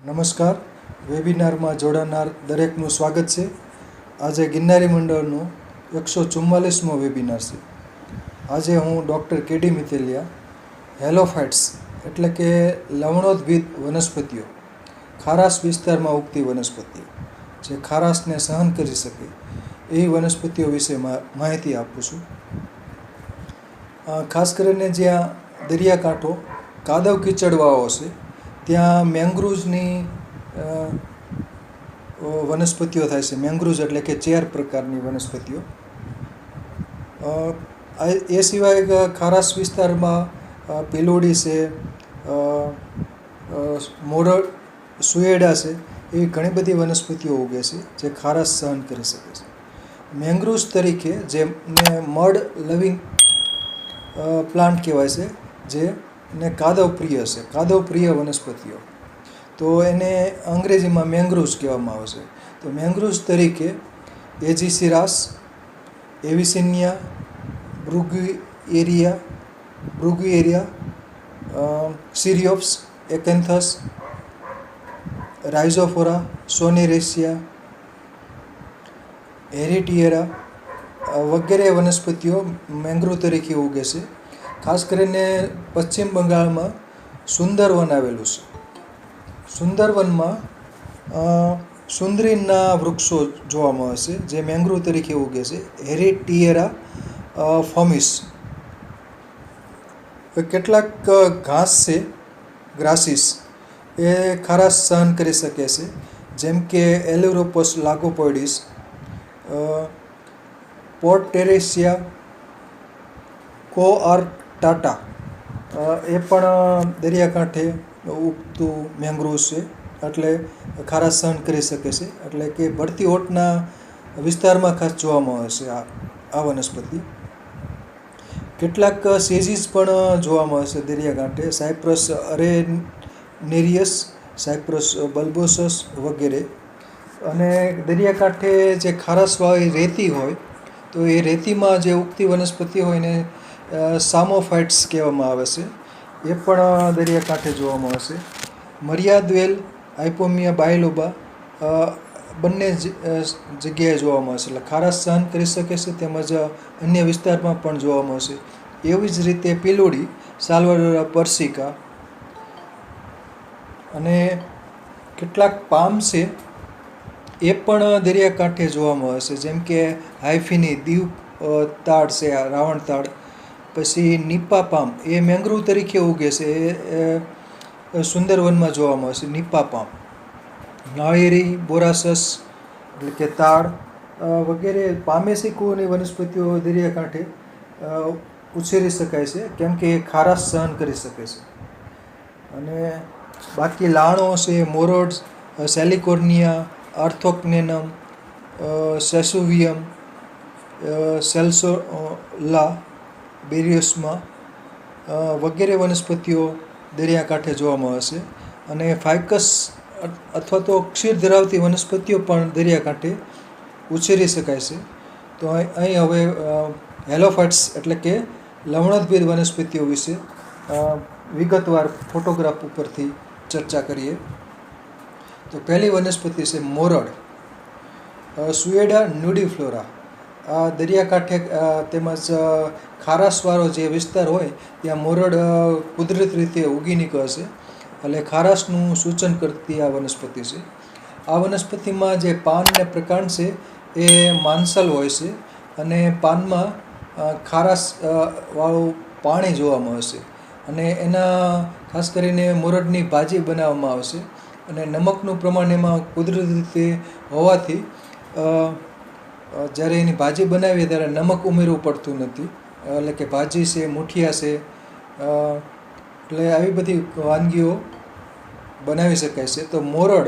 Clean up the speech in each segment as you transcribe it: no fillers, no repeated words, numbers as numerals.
નમસ્કાર. વેબિનારમાં જોડાનાર દરેકનું સ્વાગત છે. આજે ગિરનારી મંડળનો 144મો વેબિનાર છે. આજે હું ડૉક્ટર કેડી મિતેલિયા હેલોફાઇટ્સ એટલે કે લવણોદ્ભિદ વનસ્પતિઓ, ખારાશ વિસ્તારમાં ઉગતી વનસ્પતિઓ જે ખારાશને સહન કરી શકે એવી વનસ્પતિઓ વિશે માહિતી આપું છું. ખાસ કરીને જ્યાં દરિયાકાંઠો કાદવ કીચડવાળો છે ત્યાં મેંગ્રુવ્સની વનસ્પતિઓ થાય છે. મેંગ્રુવ્સ એટલે કે ચેર પ્રકારની વનસ્પતિઓ. એ સિવાય ખારાશ વિસ્તારમાં પિલોડી છે, મોરડ, સુએડા છે, એવી ઘણી બધી વનસ્પતિઓ ઉગે છે જે ખારાશ સહન કરી શકે છે. મેંગ્રુવ્સ તરીકે જેમને મડ લવિંગ પ્લાન્ટ કહેવાય છે, જેને કાદવ પ્રિય છે, કાદવ પ્રિય વનસ્પતિઓ, તો એને અંગ્રેજીમાં મેંગ્રુવ્સ કહેવામાં આવે છે. તો મેંગ્રુવ્સ તરીકે એજીસીરાસ, એવિસિનિયા, બ્રુગિએરિયા, સિરિયોપ્સ, એકેન્થસ, રાઇઝોફોરા, સોનેરેસિયા, હેરિટિએરા વગેરે વનસ્પતિઓ મેંગ્રુવ તરીકે ઉગે છે. ખાસ કરીને પશ્ચિમ બંગાળમાં સુંદરવન આવેલું છે. સુંદરવનમાં સુંદરીના વૃક્ષો જોવા મળે છે જે મેંગ્રુવ તરીકે ઉગે છે, હેરિટિએરા ફોમિસ. કેટલાક ઘાસ છે, ગ્રાસીસ, એ ખારાશ સહન કરી શકે છે, જેમ કે એલુરોપસ લાગોપોઇડિસ, પોર્ટેરેસિયા કોઆર્ટાટા, એ પણ દરિયાકાંઠે ઉગતું મેંગ્રુવ છે, એટલે ખારાશ સહન કરી શકે છે. એટલે કે ભરતી ઓટના વિસ્તારમાં ખાસ જોવા મળે છે આ વનસ્પતિ. કેટલાક સેજીસ પણ જોવા મળે છે દરિયાકાંઠે, સાયપ્રસ અરેનેરિયસ, સાયપ્રસ બલ્બોસસ વગેરે. અને દરિયાકાંઠે જે ખારાશવાળી રેતી હોય તો એ રેતીમાં જે ઉગતી વનસ્પતિ હોય એને સામોફાઇટ્સ કહેવામાં આવે છે. એ પણ દરિયાકાંઠે જોવા મળે છે. મરિયાદ્વેલ, હાઇપોમિયા બાયલોબા બંને જગ્યાએ જોવા મળે છે. એટલે ખારાશ સહન કરી શકે છે તેમજ અન્ય વિસ્તારમાં પણ જોવા મળશે. એવી જ રીતે પિલોડી, સાલ્વાડોરા પર્સિકા, અને કેટલાક પામ છે એ પણ દરિયાકાંઠે જોવા મળે છે, જેમ કે હાઇફિની, દીવ તાડ છે, રાવણ તાડ. પછી નિપા પામ, એ મેંગ્રુવ તરીકે ઉગે છે, એ સુંદરવનમાં જોવા મળે છે, નિપા પામ. નાળિયેરી, બોરાસસ એટલે કે તાડ વગેરે પામેસી કુળની વનસ્પતિઓ દરિયાકાંઠે ઉછેરી શકાય છે, કેમ કે એ ખારાશ સહન કરી શકે છે. અને બાકી લાણો છે, મોરડ, સેલિકોર્નિયા, આર્થોક્નેનમ, સેસુવિયમ, સેલ્સોલા, બેરિયોસ્મા વગેરે વનસ્પતિઓ દરિયાકાંઠે જોવા મળે છે. અને ફાઇકસ અથવા તો ક્ષીર ધરાવતી વનસ્પતિઓ પણ દરિયાકાંઠે ઉછેરી શકાય છે. તો અહીં હવે હેલોફાઇટ્સ એટલે કે લવણોદ્ભિદ વનસ્પતિઓ વિશે વિગતવાર ફોટોગ્રાફ ઉપરથી ચર્ચા કરીએ. તો પહેલી વનસ્પતિ છે મોરડ, સુએડા ન્યુડીફ્લોરા. આ દરિયાકાંઠે તેમજ ખારાશવાળો જે વિસ્તાર હોય ત્યાં મોરડ કુદરતી રીતે ઉગી નીકળે છે, એટલે ખારાશનું સૂચન કરતી આ વનસ્પતિ છે. આ વનસ્પતિમાં જે પાન અને પ્રકાંડ છે એ માંસલ હોય છે, અને પાનમાં ખારાશ વાળું પાણી જોવા મળે છે. અને એના ખાસ કરીને મોરડની ભાજી બનાવવામાં આવશે, અને નમકનું પ્રમાણ એમાં કુદરતી રીતે હોવાથી જ્યારે એની ભાજી બનાવીએ ત્યારે નમક ઉમેરવું પડતું નથી. એટલે કે ભાજી છે, મૂઠિયા છે, એટલે આવી બધી વાનગીઓ બનાવી શકાય છે. તો મોરડ,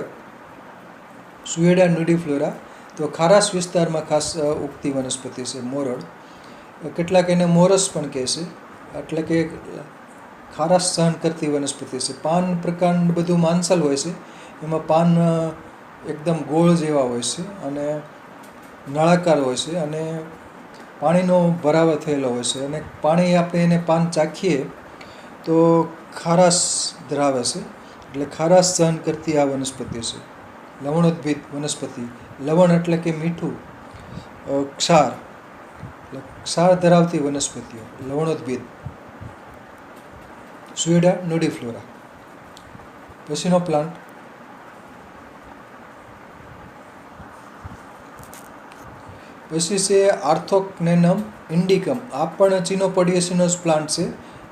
સુએડા ન્યુડીફ્લોરા, તો ખારાશ વિસ્તારમાં ખાસ ઉગતી વનસ્પતિ છે મોરડ. કેટલાક એને મોરસ પણ કહે છે, એટલે કે ખારાશ સહન કરતી વનસ્પતિ છે. પાન પ્રકાંડ બધું માંસલ હોય છે, એમાં પાન એકદમ ગોળ જેવા હોય છે અને નળાકાર હોય છે, અને પાણીનો ભરાવો થયેલો હોય છે. અને પાણી આપણે એને પાન ચાખીએ તો ખારાશ ધરાવે છે, એટલે ખારાશ સહન કરતી આ વનસ્પતિ છે. લવણોદ્ભિદ વનસ્પતિ. લવણ એટલે કે મીઠું, ક્ષાર એટલે ક્ષાર ધરાવતી વનસ્પતિઓ, લવણોદ્ભિદ. સુએડા નોડીફ્લોરા. પછીનો પ્લાન્ટ પછી છે આર્થોક્નેનમ ઇન્ડિકમ. આ પણ ચિનોપોડિયેસીનો જ પ્લાન્ટ છે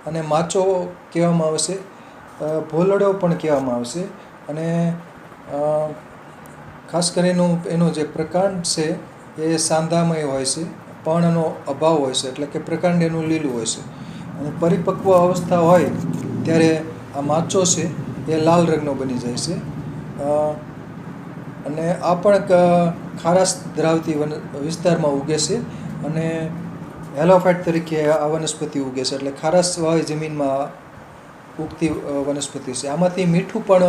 અને માચો કહેવામાં આવશે, ભોલડો પણ કહેવામાં આવશે. અને ખાસ કરીને એનો જે પ્રકાંડ છે એ સાંધામય હોય છે, પર્ણનો અભાવ હોય છે, એટલે કે પ્રકાંડ એનું લીલું હોય છે. અને પરિપક્વ અવસ્થા હોય ત્યારે આ માચો છે એ લાલ રંગનો બની જાય છે. અને આ પણ ખારાશ ધરાવતી વિસ્તારમાં ઉગે છે અને હેલોફાઇટ તરીકે આ વનસ્પતિ ઉગે છે, એટલે ખારાશવાળી જમીનમાં ઉગતી વનસ્પતિ છે. આમાંથી મીઠું પણ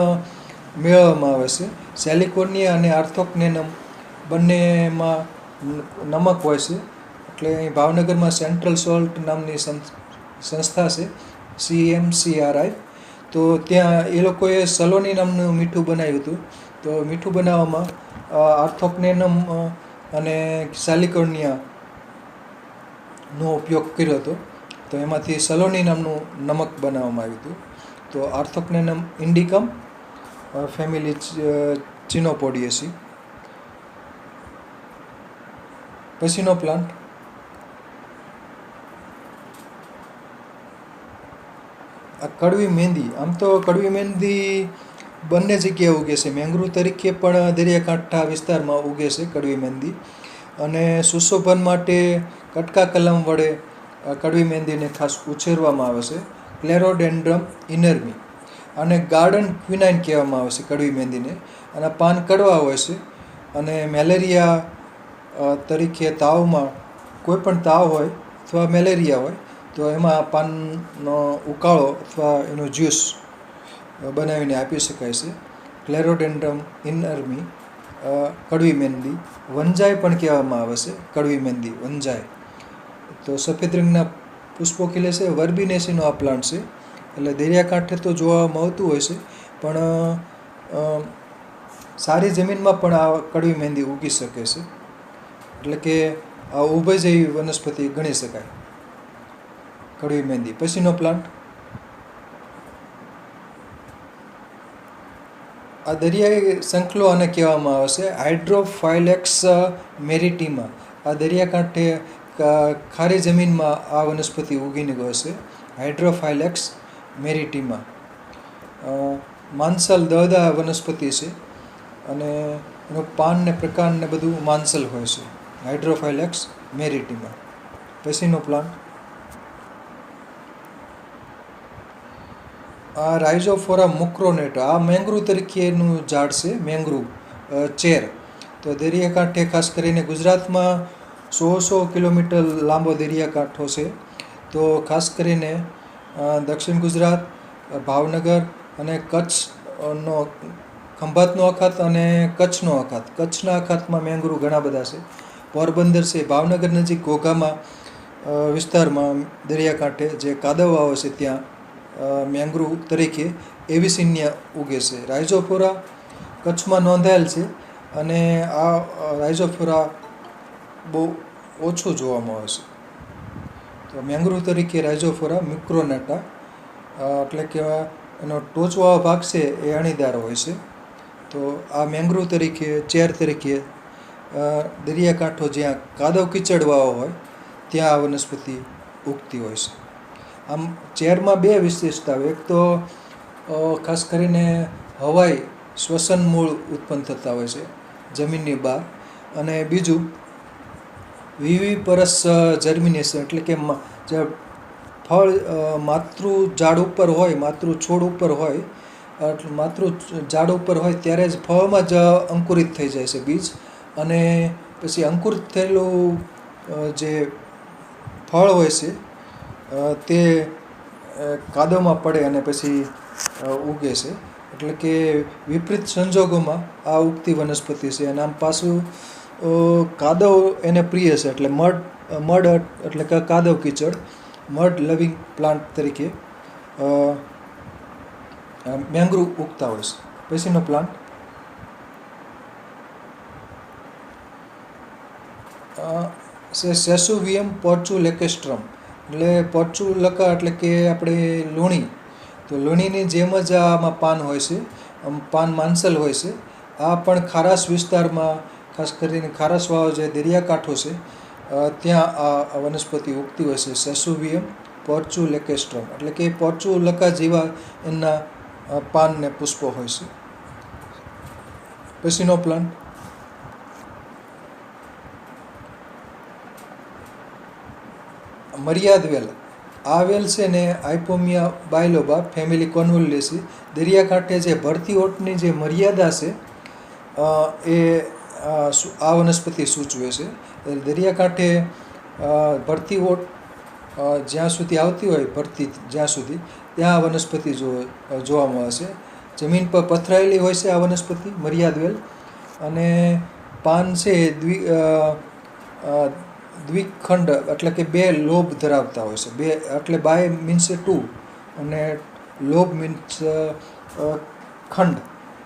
મેળવવામાં આવે છે. સેલિકોર્નિયા અને આર્થોક્નેનમ બંનેમાં નમક હોય છે. એટલે અહીં ભાવનગરમાં સેન્ટ્રલ સોલ્ટ નામની સંસ્થા છે, CMCRI. તો ત્યાં એ લોકોએ સલોની નામનું મીઠું બનાવ્યું હતું. તો મીઠું બનાવવામાં આર્થોક્નેનમ અને સેલિકોર્નિયાનો ઉપયોગ કર્યો હતો. તો એમાંથી સલોની નામનું નમક બનાવવામાં આવ્યું હતું. તો આર્થોક્નેનમ ઇન્ડિકમ, ફેમિલી ચિનોપોડિયેસી. પછીનો પ્લાન્ટ આ કડવી મહેંદી. આમ તો કડવી મહેંદી બંને જગ્યાએ ઉગે છે. મેંગ્રુવ તરીકે પણ દરિયાકાંઠા વિસ્તારમાં ઉગે છે કડવી મહેંદી. અને સુશોભન માટે કટકા કલમ વડે કડવી મહેંદીને ખાસ ઉછેરવામાં આવે છે. ક્લેરોડેન્ડ્રમ ઇનર્મી. અને ગાર્ડન ક્વિનાઇન કહેવામાં આવે છે કડવી મહેંદીને. અને પાન કડવા હોય છે. અને મેલેરિયા તરીકે તાવમાં, કોઈ પણ તાવ હોય અથવા મેલેરિયા હોય તો એમાં પાનનો ઉકાળો અથવા એનો જ્યુસ બનાવીને આપી શકાય છે. ક્લેરોડેન્ડ્રમ ઇનર્મી, કડવી મહેંદી. વનજાય પણ કહેવામાં આવે છે કડવી મહેંદી, વનજાય. તો સફેદ રંગના પુષ્પો ખીલે છે. વર્બિનેસીનો આ પ્લાન્ટ છે. એટલે દરિયાકાંઠે તો જોવા મળતું હોય છે, પણ સારી જમીનમાં પણ આ કડવી મહેંદી ઉગી શકે છે. એટલે કે આ ઉભયજયી વનસ્પતિ ગણી શકાય કડવી મહેંદી. પછીનો પ્લાન્ટ આ દરિયાઈ શંખલો આને કહેવામાં આવે છે, હાઇડ્રોફાઇલેક્સ મેરિટીમા. આ દરિયાકાંઠે ખારી જમીનમાં આ વનસ્પતિ ઉગીને ગયો છે, હાઇડ્રોફાઇલેક્સ મેરિટીમા. માંસલ દળદાર વનસ્પતિ છે અને એનું પાન ને પ્રકાંડ ને બધું માંસલ હોય છે, હાઇડ્રોફાઇલેક્સ મેરિટીમા. પછીનો પ્લાન્ટ આ રાઇઝોફોરા મુક્રોનેટા. આ મેંગ્રુવ તરીકેનું ઝાડ છે, મેંગ્રુવ ચેર. તો દરિયાકાંઠે ખાસ કરીને ગુજરાતમાં 100 કિલોમીટર લાંબો દરિયાકાંઠો છે. તો ખાસ કરીને દક્ષિણ ગુજરાત, ભાવનગર અને કચ્છનો, ખંભાતનો અખાત અને કચ્છનો અખાત. કચ્છના અખાતમાં મેંગ્રુવ ઘણા બધા છે. પોરબંદર છે, ભાવનગર નજીક ઘોઘામાં વિસ્તારમાં દરિયાકાંઠે જે કાદવવાવો છે ત્યાં મેંગ્રુવ તરીકે એવિસિનિયા ઉગે છે. રાઇઝોફોરા કચ્છમાં નોંધાયેલ છે અને આ રાઇઝોફોરા બહુ ઓછું જોવામાં આવે છે. તો મેંગ્રુવ તરીકે રાઇઝોફોરા મુક્રોનેટા, એટલે કે એનો ટોચવાળો ભાગ છે એ અણીદાર હોય છે. તો આ મેંગ્રુવ તરીકે, ચેર તરીકે દરિયાકાંઠો જ્યાં કાદવ કીચડવાળો હોય ત્યાં આ વનસ્પતિ ઉગતી હોય છે. આમ ચેરમાં બે વિશેષતાઓ. એક તો ખાસ કરીને હવાઈ શ્વસન મૂળ ઉત્પન્ન થતા હોય છે જમીનની બહાર. અને બીજું વિવિપરસ જર્મિનેશન, એટલે કે જે ફળ માતૃ ઝાડ ઉપર હોય, માતૃ છોડ ઉપર હોય, એટલે માતૃ ઝાડ ઉપર હોય ત્યારે જ ફળમાં જ અંકુરિત થઈ જાય છે બીજ. અને પછી અંકુરિત થયેલું જે ફળ હોય છે તે કાદવમાં પડે અને પછી ઉગે છે. એટલે કે વિપરીત સંજોગોમાં આ ઉગતી વનસ્પતિ છે. અને આમ પાછું કાદવ એને પ્રિય છે, એટલે મડ એટલે કે કાદવ કીચડ, મડ લવિંગ પ્લાન્ટ તરીકે મેંગ્રુવ ઉગતા હોય છે. પછીનો પ્લાન્ટ સેસુવિયમ પોર્ચુલેકેસ્ટ્રમ, એટલે પોર્ચુલકા એટલે કે આપણે લૂણી, તો લૂણીની જેમ જ આમાં પાન હોય છે, પાન માંસલ હોય છે. આ પણ ખારાશ વિસ્તારમાં, ખાસ કરીને ખારાશવાળો જે દરિયાકાંઠો છે ત્યાં આ વનસ્પતિ ઉગતી હોય છે. સેસુવિયમ પોર્ચુલેકેસ્ટ્રમ એટલે કે પોર્ચુલકા જેવા એના પાન ને પુષ્પો હોય છે. પછીનો પ્લાન્ટ મર્યાદ વેલ. આ વેલ છે ને આઇપોમિયા બાયલોબા ફેમિલી કોન્વોલ્યુસી, દરિયાકાંઠે જે ભરતી ઓટની જે મર્યાદા છે એ આ વનસ્પતિ સૂચવે છે. દરિયાકાંઠે ભરતી ઓટ જ્યાં સુધી આવતી હોય, ભરતી જ્યાં સુધી, ત્યાં આ વનસ્પતિ જોવા મળે છે. જમીન પર પથરાયેલી હોય છે આ વનસ્પતિ મર્યાદ વેલ, અને પાન છે દ્વિખંડ એટલે કે 2 લોબ ધરાવતા હોય છે. 2 એટલે બાય મીન્સ 2 અને લોબ મીન્સ ખંડ,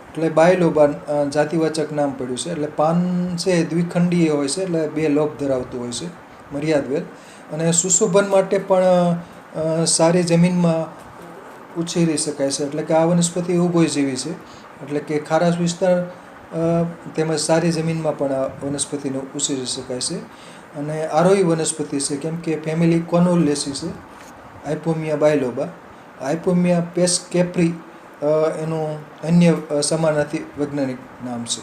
એટલે બાયલોબા જાતિવાચક નામ પડ્યું છે. એટલે પાન છે દ્વિખંડીય હોય છે, એટલે 2 લોબ ધરાવતું હોય છે મર્યાદ વેલ. અને સુશોભન માટે પણ સારી જમીનમાં ઉછેરી શકાય છે. એટલે કે આ વનસ્પતિ ઉભયજીવી છે, એટલે કે ખારાશ વિસ્તાર તેમજ સારી જમીનમાં પણ આ વનસ્પતિને ઉછેરી શકાય છે. અને આરોહી વનસ્પતિ છે, કેમ કે ફેમિલી કોન્વોલ્યુસી છે, આઇપોમિયા બાયલોબા. આઇપોમિયા પેસકેપ્રી એનું અન્ય સમાનાર્થી વૈજ્ઞાનિક નામ છે.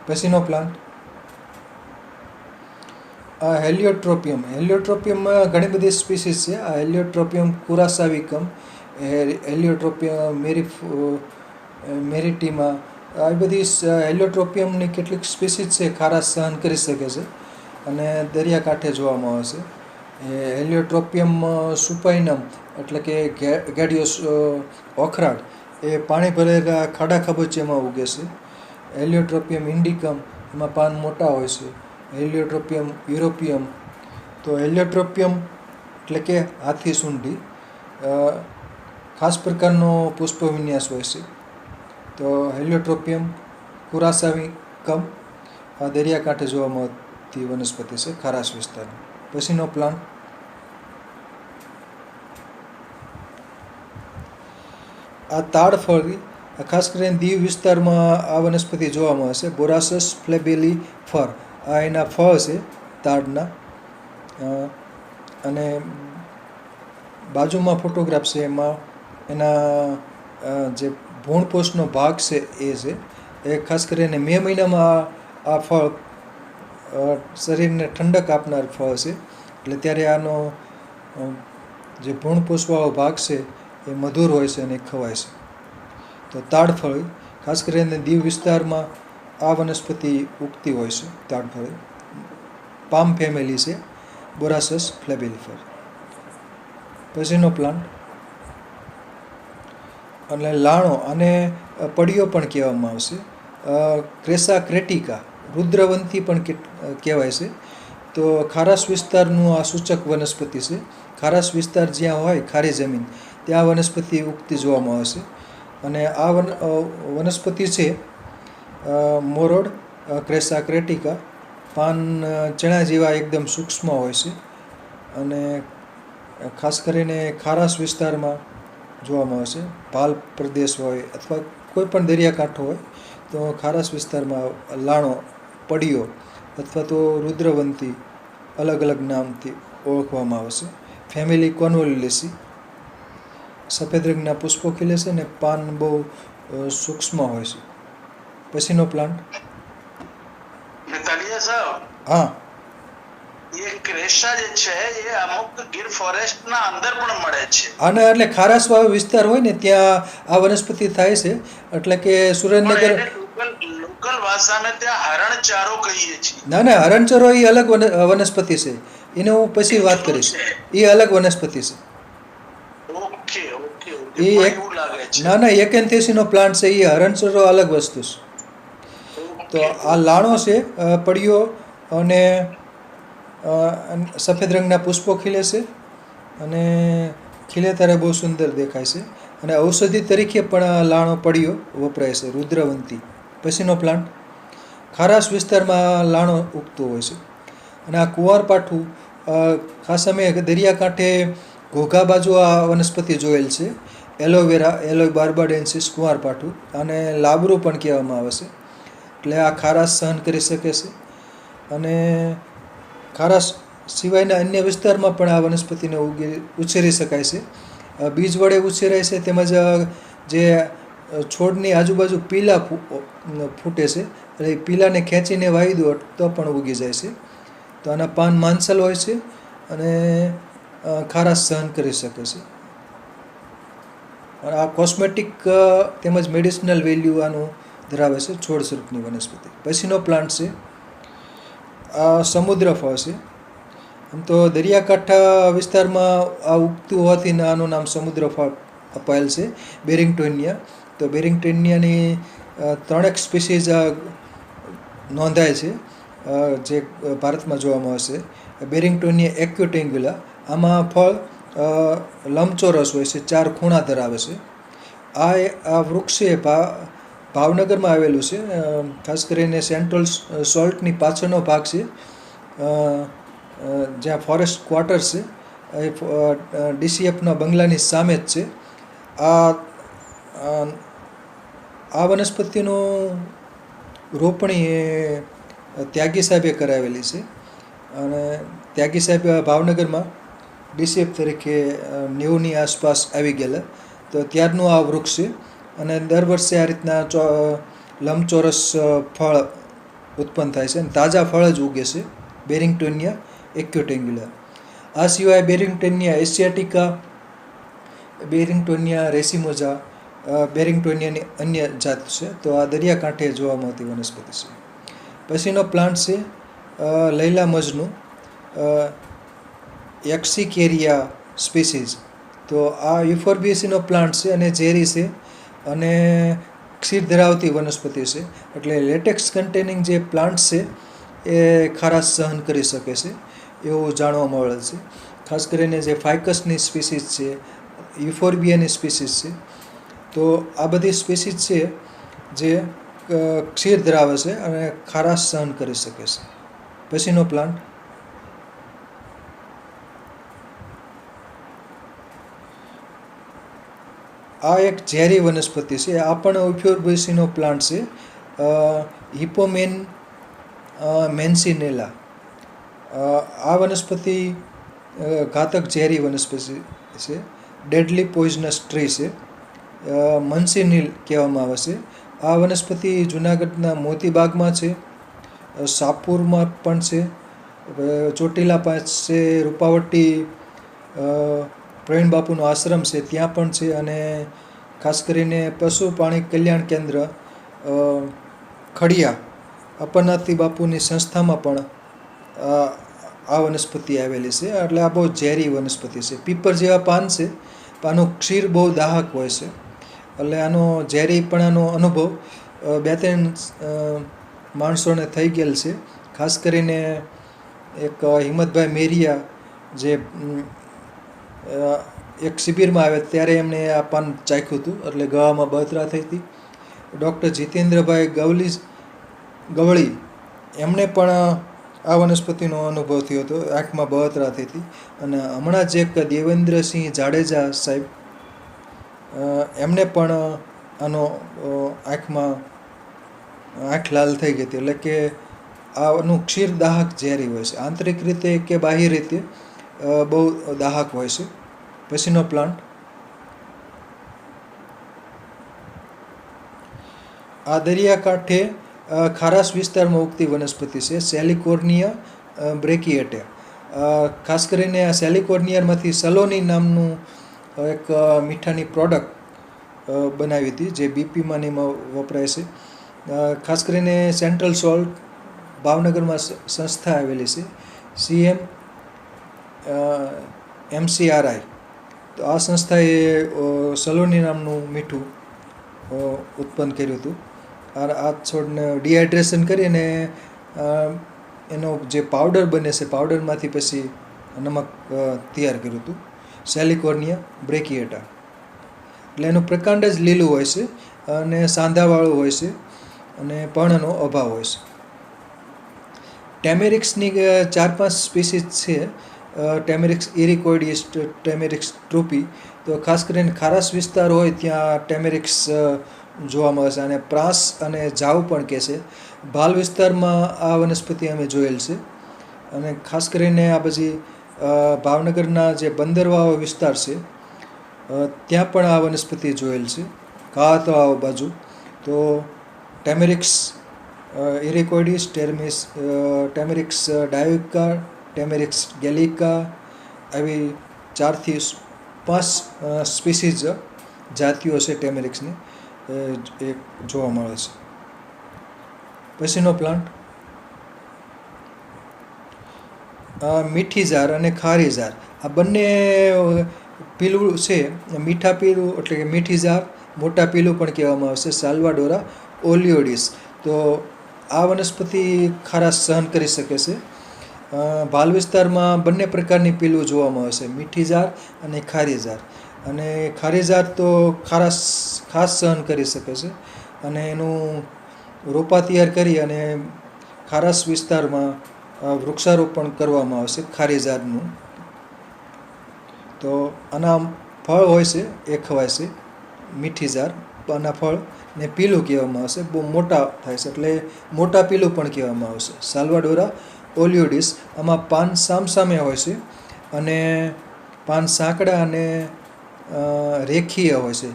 પછીનો પ્લાન્ટ હેલિયોટ્રોપિયમ. હેલિયોટ્રોપિયમમાં ઘણી બધી સ્પીસીસ છે. આ હેલિયોટ્રોપિયમ કુરાસાવિકમ, હેલિયોટ્રોપિયમ મેરિટીમા, આ બધી હેલિયોટ્રોપિયમની કેટલીક સ્પીસીસ છે ખારાશ સહન કરી શકે છે અને દરિયાકાંઠે જોવા મળે છે. હેલિયોટ્રોપિયમ સુપાઇનમ એટલે કે ગેડિયોસ ઓખરાડ એ પાણી ભરેલા ખાડા ખાબોચિયામાં ઉગે છે. હેલિયોટ્રોપિયમ ઇન્ડિકમ, એમાં પાન મોટા હોય છે. હેલિયોટ્રોપિયમ યુરોપિયમ, તો હેલિયોટ્રોપિયમ એટલે કે હાથી સૂંઢી, ખાસ પ્રકારનો પુષ્પ વિન્યાસ હોય છે. તો હેલિયોટ્રોપિયમ કુરાસાવિકમ આ દરિયાકાંઠે જોવા મળતી વનસ્પતિ છે ખારાશ વિસ્તારની. પછીનો પ્લાન્ટ તાડફળી, ખાસ કરીને દીવ વિસ્તારમાં આ વનસ્પતિ જોવા મળે છે. બોરાસસ ફ્લેબેલી ફર, આ એના ફળ છે તાડના. અને બાજુમાં ફોટોગ્રાફ છે, એમાં એના જે ભૂણપોષનો ભાગ છે એ છે. એ ખાસ કરીને મે મહિનામાં આ ફળ શરીરને ઠંડક આપનાર ફળ છે, એટલે ત્યારે આનો જે ભૂણપોષવાળો ભાગ છે એ મધુર હોય છે અને ખવાય છે. તો તાડફળી, ખાસ કરીને દીવ વિસ્તારમાં આ વનસ્પતિ ઉગતી હોય છે. તાડફળી પામ ફેમિલી છે, બોરાસસ ફ્લેબેલિફર. પછીનો પ્લાન્ટ અને લાણો અને પડીઓ પણ કહેવામાં આવશે. ક્રેસા ક્રેટિકા, રુદ્રવંતી પણ કહેવાય છે. તો ખારાશ વિસ્તારનું આ સૂચક વનસ્પતિ છે. ખારાશ વિસ્તાર જ્યાં હોય, ખારી જમીન, ત્યાં વનસ્પતિ ઉગતી જોવા મળે છે. અને આ વનસ્પતિ છે મોરોડ ક્રેસા ક્રેટિકા, પાન ચણા જેવા એકદમ સૂક્ષ્મ હોય છે અને ખાસ કરીને ખારાશ વિસ્તારમાં જોવા મળે છે. ભાલ પ્રદેશ હોય અથવા કોઈ પણ દરિયાકાંઠો હોય તો ખારાશ વિસ્તારમાં લાણો, પડીઓ અથવા તો રુદ્રવંતી અલગ અલગ નામથી ઓળખવામાં આવે છે. ફેમિલી કોન્વોલ્યુસી, સફેદ રંગના પુષ્પો ખીલે છે અને પાન બહુ સૂક્ષ્મ હોય છે. પછીનો પ્લાન્ટ હા, ये क्रेशा જે છે એ અમુક ગીર ફોરેસ્ટના અંદર પણ મળે છે. આને એટલે ખારાશવાળો વિસ્તાર હોય ને ત્યાં આ વનસ્પતિ થાય છે. એટલે કે સુરેન્દ્રનગર લોકલ ભાષામાં ત્યાં હરણચારો કહીએ છીએ. ના, હરણચરો એ અલગ વનસ્પતિ છે, એને હું પછી વાત કરીશ. એ અલગ વનસ્પતિ છે. એ એવું લાગે છે. ના, એકેન્થેસીનો પ્લાન્ટ છે, એ હરણચરો અલગ વસ્તુ છે. તો આ લાણો છે, પડીઓ અને સફેદ રંગના પુષ્પો ખીલે છે અને ખીલે ત્યારે બહુ સુંદર દેખાય છે. અને ઔષધિ તરીકે પણ લાણો પડ્યો વપરાય છે. રુદ્રવંતી પછીનો પ્લાન્ટ. ખારાશ વિસ્તારમાં લાણો ઉગતો હોય છે. અને આ કુંવારપાઠું ખાસ અમે દરિયાકાંઠે ઘોઘા બાજુ આ વનસ્પતિ જોયેલ છે. એલોવેરા, એલોય બાર્બાડેન્સિસ કુંવારપાઠું, અને લાબરું પણ કહેવામાં આવે છે. એટલે આ ખારાશ સહન કરી શકે છે. અને ખારાશ સિવાયના અન્ય વિસ્તારમાં પણ આ વનસ્પતિને ઉછેરી શકાય છે. બીજ વડે ઉછેરાય છે, તેમજ જે છોડની આજુબાજુ પીલા ફૂટે છે, એટલે એ પીલાને ખેંચીને વાવી દો તો પણ ઉગી જાય છે. તો આના પાન માંસલ હોય છે અને ખારાશ સહન કરી શકે છે. આ કોસ્મેટિક તેમજ મેડિસિનલ વેલ્યુ આનું ધરાવે છે. છોડ સ્વરૂપની વનસ્પતિ. પછીનો પ્લાન્ટ છે આ સમુદ્ર ફળ છે. આમ તો દરિયાકાંઠા વિસ્તારમાં આ ઉગતું હોવાથી આનું નામ સમુદ્ર ફળ અપાયેલ છે. બેરિંગટોનિયા. તો બેરિંગટોનિયાની 3 સ્પીસીઝ નોંધાય છે જે ભારતમાં જોવામાં આવશે. બેરિંગટોનિયા એક્યુટેંગ્યુલા. આમાં ફળ લંબચોરસ હોય છે, 4 ખૂણા ધરાવે છે. આ વૃક્ષ છે ભાવનગરમાં આવેલું છે. ખાસ કરીને સેન્ટ્રલ સોલ્ટની પાછળનો ભાગ છે, જ્યાં ફોરેસ્ટ ક્વાર્ટર્સ છે, એ DCFના બંગલાની સામે જ છે. આ વનસ્પતિનું રોપણી ત્યાગી સાહેબે કરાવેલી છે. અને ત્યાગી સાહેબ ભાવનગરમાં DCF તરીકે 90ની આસપાસ આવી ગયેલા. તો ત્યારનું આ વૃક્ષ છે. અને દર વર્ષે આ રીતના લંબચોરસ ફળ ઉત્પન્ન થાય છે અને તાજા ફળ જ ઉગે છે. બેરિંગટોનિયા એક્યુટેંગ્યુલા. આ સિવાય બેરિંગટોનિયા એશિયાટિકા, બેરિંગટોનિયા રેસિમોઝા, બેરિંગટોનિયાની અન્ય જાત છે. તો આ દરિયાકાંઠે જોવા મળતી વનસ્પતિ છે. પછીનો પ્લાન્ટ છે લૈલા મજનુ, એક્સિકેરિયા સ્પીસીઝ. તો આ યુફોર્બિએસીનો પ્લાન્ટ છે અને ઝેરી છે અને ક્ષીર ધરાવતી વનસ્પતિ છે. એટલે લેટેક્સ કન્ટેનિંગ જે પ્લાન્ટ છે એ ખારાશ સહન કરી શકે છે એવું જાણવા મળેલ છે. ખાસ કરીને જે ફાઇકસની સ્પીસીઝ છે, યુફોર્બિયાની સ્પીસીઝ છે. તો આ બધી સ્પીસીઝ છે જે ક્ષીર ધરાવે છે અને ખારાશ સહન કરી શકે છે. પછીનો પ્લાન્ટ. આ એક ઝેરી વનસ્પતિ છે. આ પણ યુફોર્બિએસીનો પ્લાન્ટ છે. હિપોમેન મેન્સિનેલા. આ વનસ્પતિ ઘાતક ઝેરી વનસ્પતિ છે. ડેડલી પોઈઝનસ ટ્રી છે. મન્સિનિલ કહેવામાં આવે છે. આ વનસ્પતિ જૂનાગઢના મોતીબાગમાં છે, સાપુરમાં પણ છે, ચોટીલા પાસે રૂપાવટી પ્રવીણ બાપુનો આશ્રમ છે ત્યાં પણ છે, અને ખાસ કરીને પશુ પ્રાણી કલ્યાણ કેન્દ્ર ખડિયા અપરનાથથી બાપુની સંસ્થામાં પણ આ વનસ્પતિ આવેલી છે. એટલે આ બહુ ઝેરી વનસ્પતિ છે. પીપર જેવા પાન છે, આનું ક્ષીર બહુ દાહક હોય છે. એટલે આનો ઝેરીપણાનો અનુભવ 2-3 માણસોને થઈ ગયેલ છે. ખાસ કરીને એક હિંમતભાઈ મેરિયા જે એક શિબિરમાં આવ્યા ત્યારે એમણે આ પાન ચાખ્યું હતું, એટલે ગળામાં બળતરા થઈ હતી. ડૉક્ટર જીતેન્દ્રભાઈ ગવળી એમણે પણ આ વનસ્પતિનો અનુભવ થયો હતો, આંખમાં બળતરા થઈ હતી. અને હમણાં જ એક દેવેન્દ્રસિંહ જાડેજા સાહેબ એમને પણ આનો આંખ લાલ થઈ ગઈ હતી. એટલે કે આનું ક્ષીર દાહક ઝેરી હોય છે. આંતરિક રીતે કે બાહ્ય રીતે બહુ દાહક હોય છે. પછીનો પ્લાન્ટ. આ દરિયાકાંઠે ખારાશ વિસ્તારમાં ઉગતી વનસ્પતિ છે. સેલિકોર્નિયા બ્રેકિએટા. ખાસ કરીને આ સેલિકોર્નિયામાંથી સલોની નામનું એક મીઠાની પ્રોડક્ટ બનાવી હતી જે બીપીમાં ને એમાં વપરાય છે. ખાસ કરીને સેન્ટ્રલ સોલ્ટ ભાવનગરમાં સંસ્થા આવેલી છે, CMMCRI. તો આ સંસ્થાએ સલોની નામનું મીઠું ઉત્પન્ન કર્યું હતું. આ છોડને ડિહાઇડ્રેશન કરીને એનો જે પાવડર બને છે, પાવડરમાંથી પછી નમક તૈયાર કર્યું હતું. સેલિકોર્નિયા બ્રેકિએટા. એટલે એનું પ્રકાંડ જ લીલું હોય છે અને સાંધાવાળું હોય છે અને પર્ણનો અભાવ હોય છે. ટેમેરિક્સની 4-5 સ્પીસીસ છે. ટેમેરિક્સ ઇરિકોઇડિસ, ટેમેરિક્સ ટ્રુપી. તો ખાસ કરીને ખારાશ વિસ્તાર હોય ત્યાં ટેમેરિક્સ જોવા મળે છે અને પ્રાસ અને જાવ પણ કહે છે. ભાલ વિસ્તારમાં આ વનસ્પતિ અમે જોયેલ છે અને ખાસ કરીને આ પછી ભાવનગરના જે બંદરવાળો વિસ્તાર છે ત્યાં પણ આ વનસ્પતિ જોયેલ છે, કાળા તળાવ બાજુ. તો ટેમેરિક્સ ઇરિકોઇડિસ, ટેમેરિક્સ ડાયોઇકા, ટેમેરિક્સ ગેલિકા, આવી 4 થી 5 સ્પીસીઝ જાતિઓ છે ટેમેરિક્સની એ જોવા મળે છે. પછીનો પ્લાન્ટ મીઠી ઝાર અને ખારી ઝાર. આ બંને પીલું છે. મીઠા પીલું એટલે કે મીઠી ઝાર, મોટા પીલું પણ કહેવામાં આવે છે, સાલ્વાડોરા ઓલિયોડિસ. તો આ વનસ્પતિ ખારાશ સહન કરી શકે છે. ભાલ વિસ્તારમાં બંને પ્રકારની પીલું જોવામાં આવે છે, મીઠી ઝાર અને ખારી ઝાર. અને ખારી ઝાર તો ખારાશ ખાસ સહન કરી શકે છે અને એનું રોપા તૈયાર કરી અને ખારાશ વિસ્તારમાં વૃક્ષારોપણ કરવામાં આવશે ખારી ઝાડનું. તો આના ફળ હોય છે એ ખવાય છે, મીઠી ઝાર. આના ફળ ને પીલું કહેવામાં આવશે, બહુ મોટા થાય છે એટલે મોટા પીલું પણ કહેવામાં આવશે, સાલ્વાડોરા ઓલિયોડિસ. આમાં પાન સામસામે હોય છે અને પાન સાંકડા અને રેખીય હોય છે.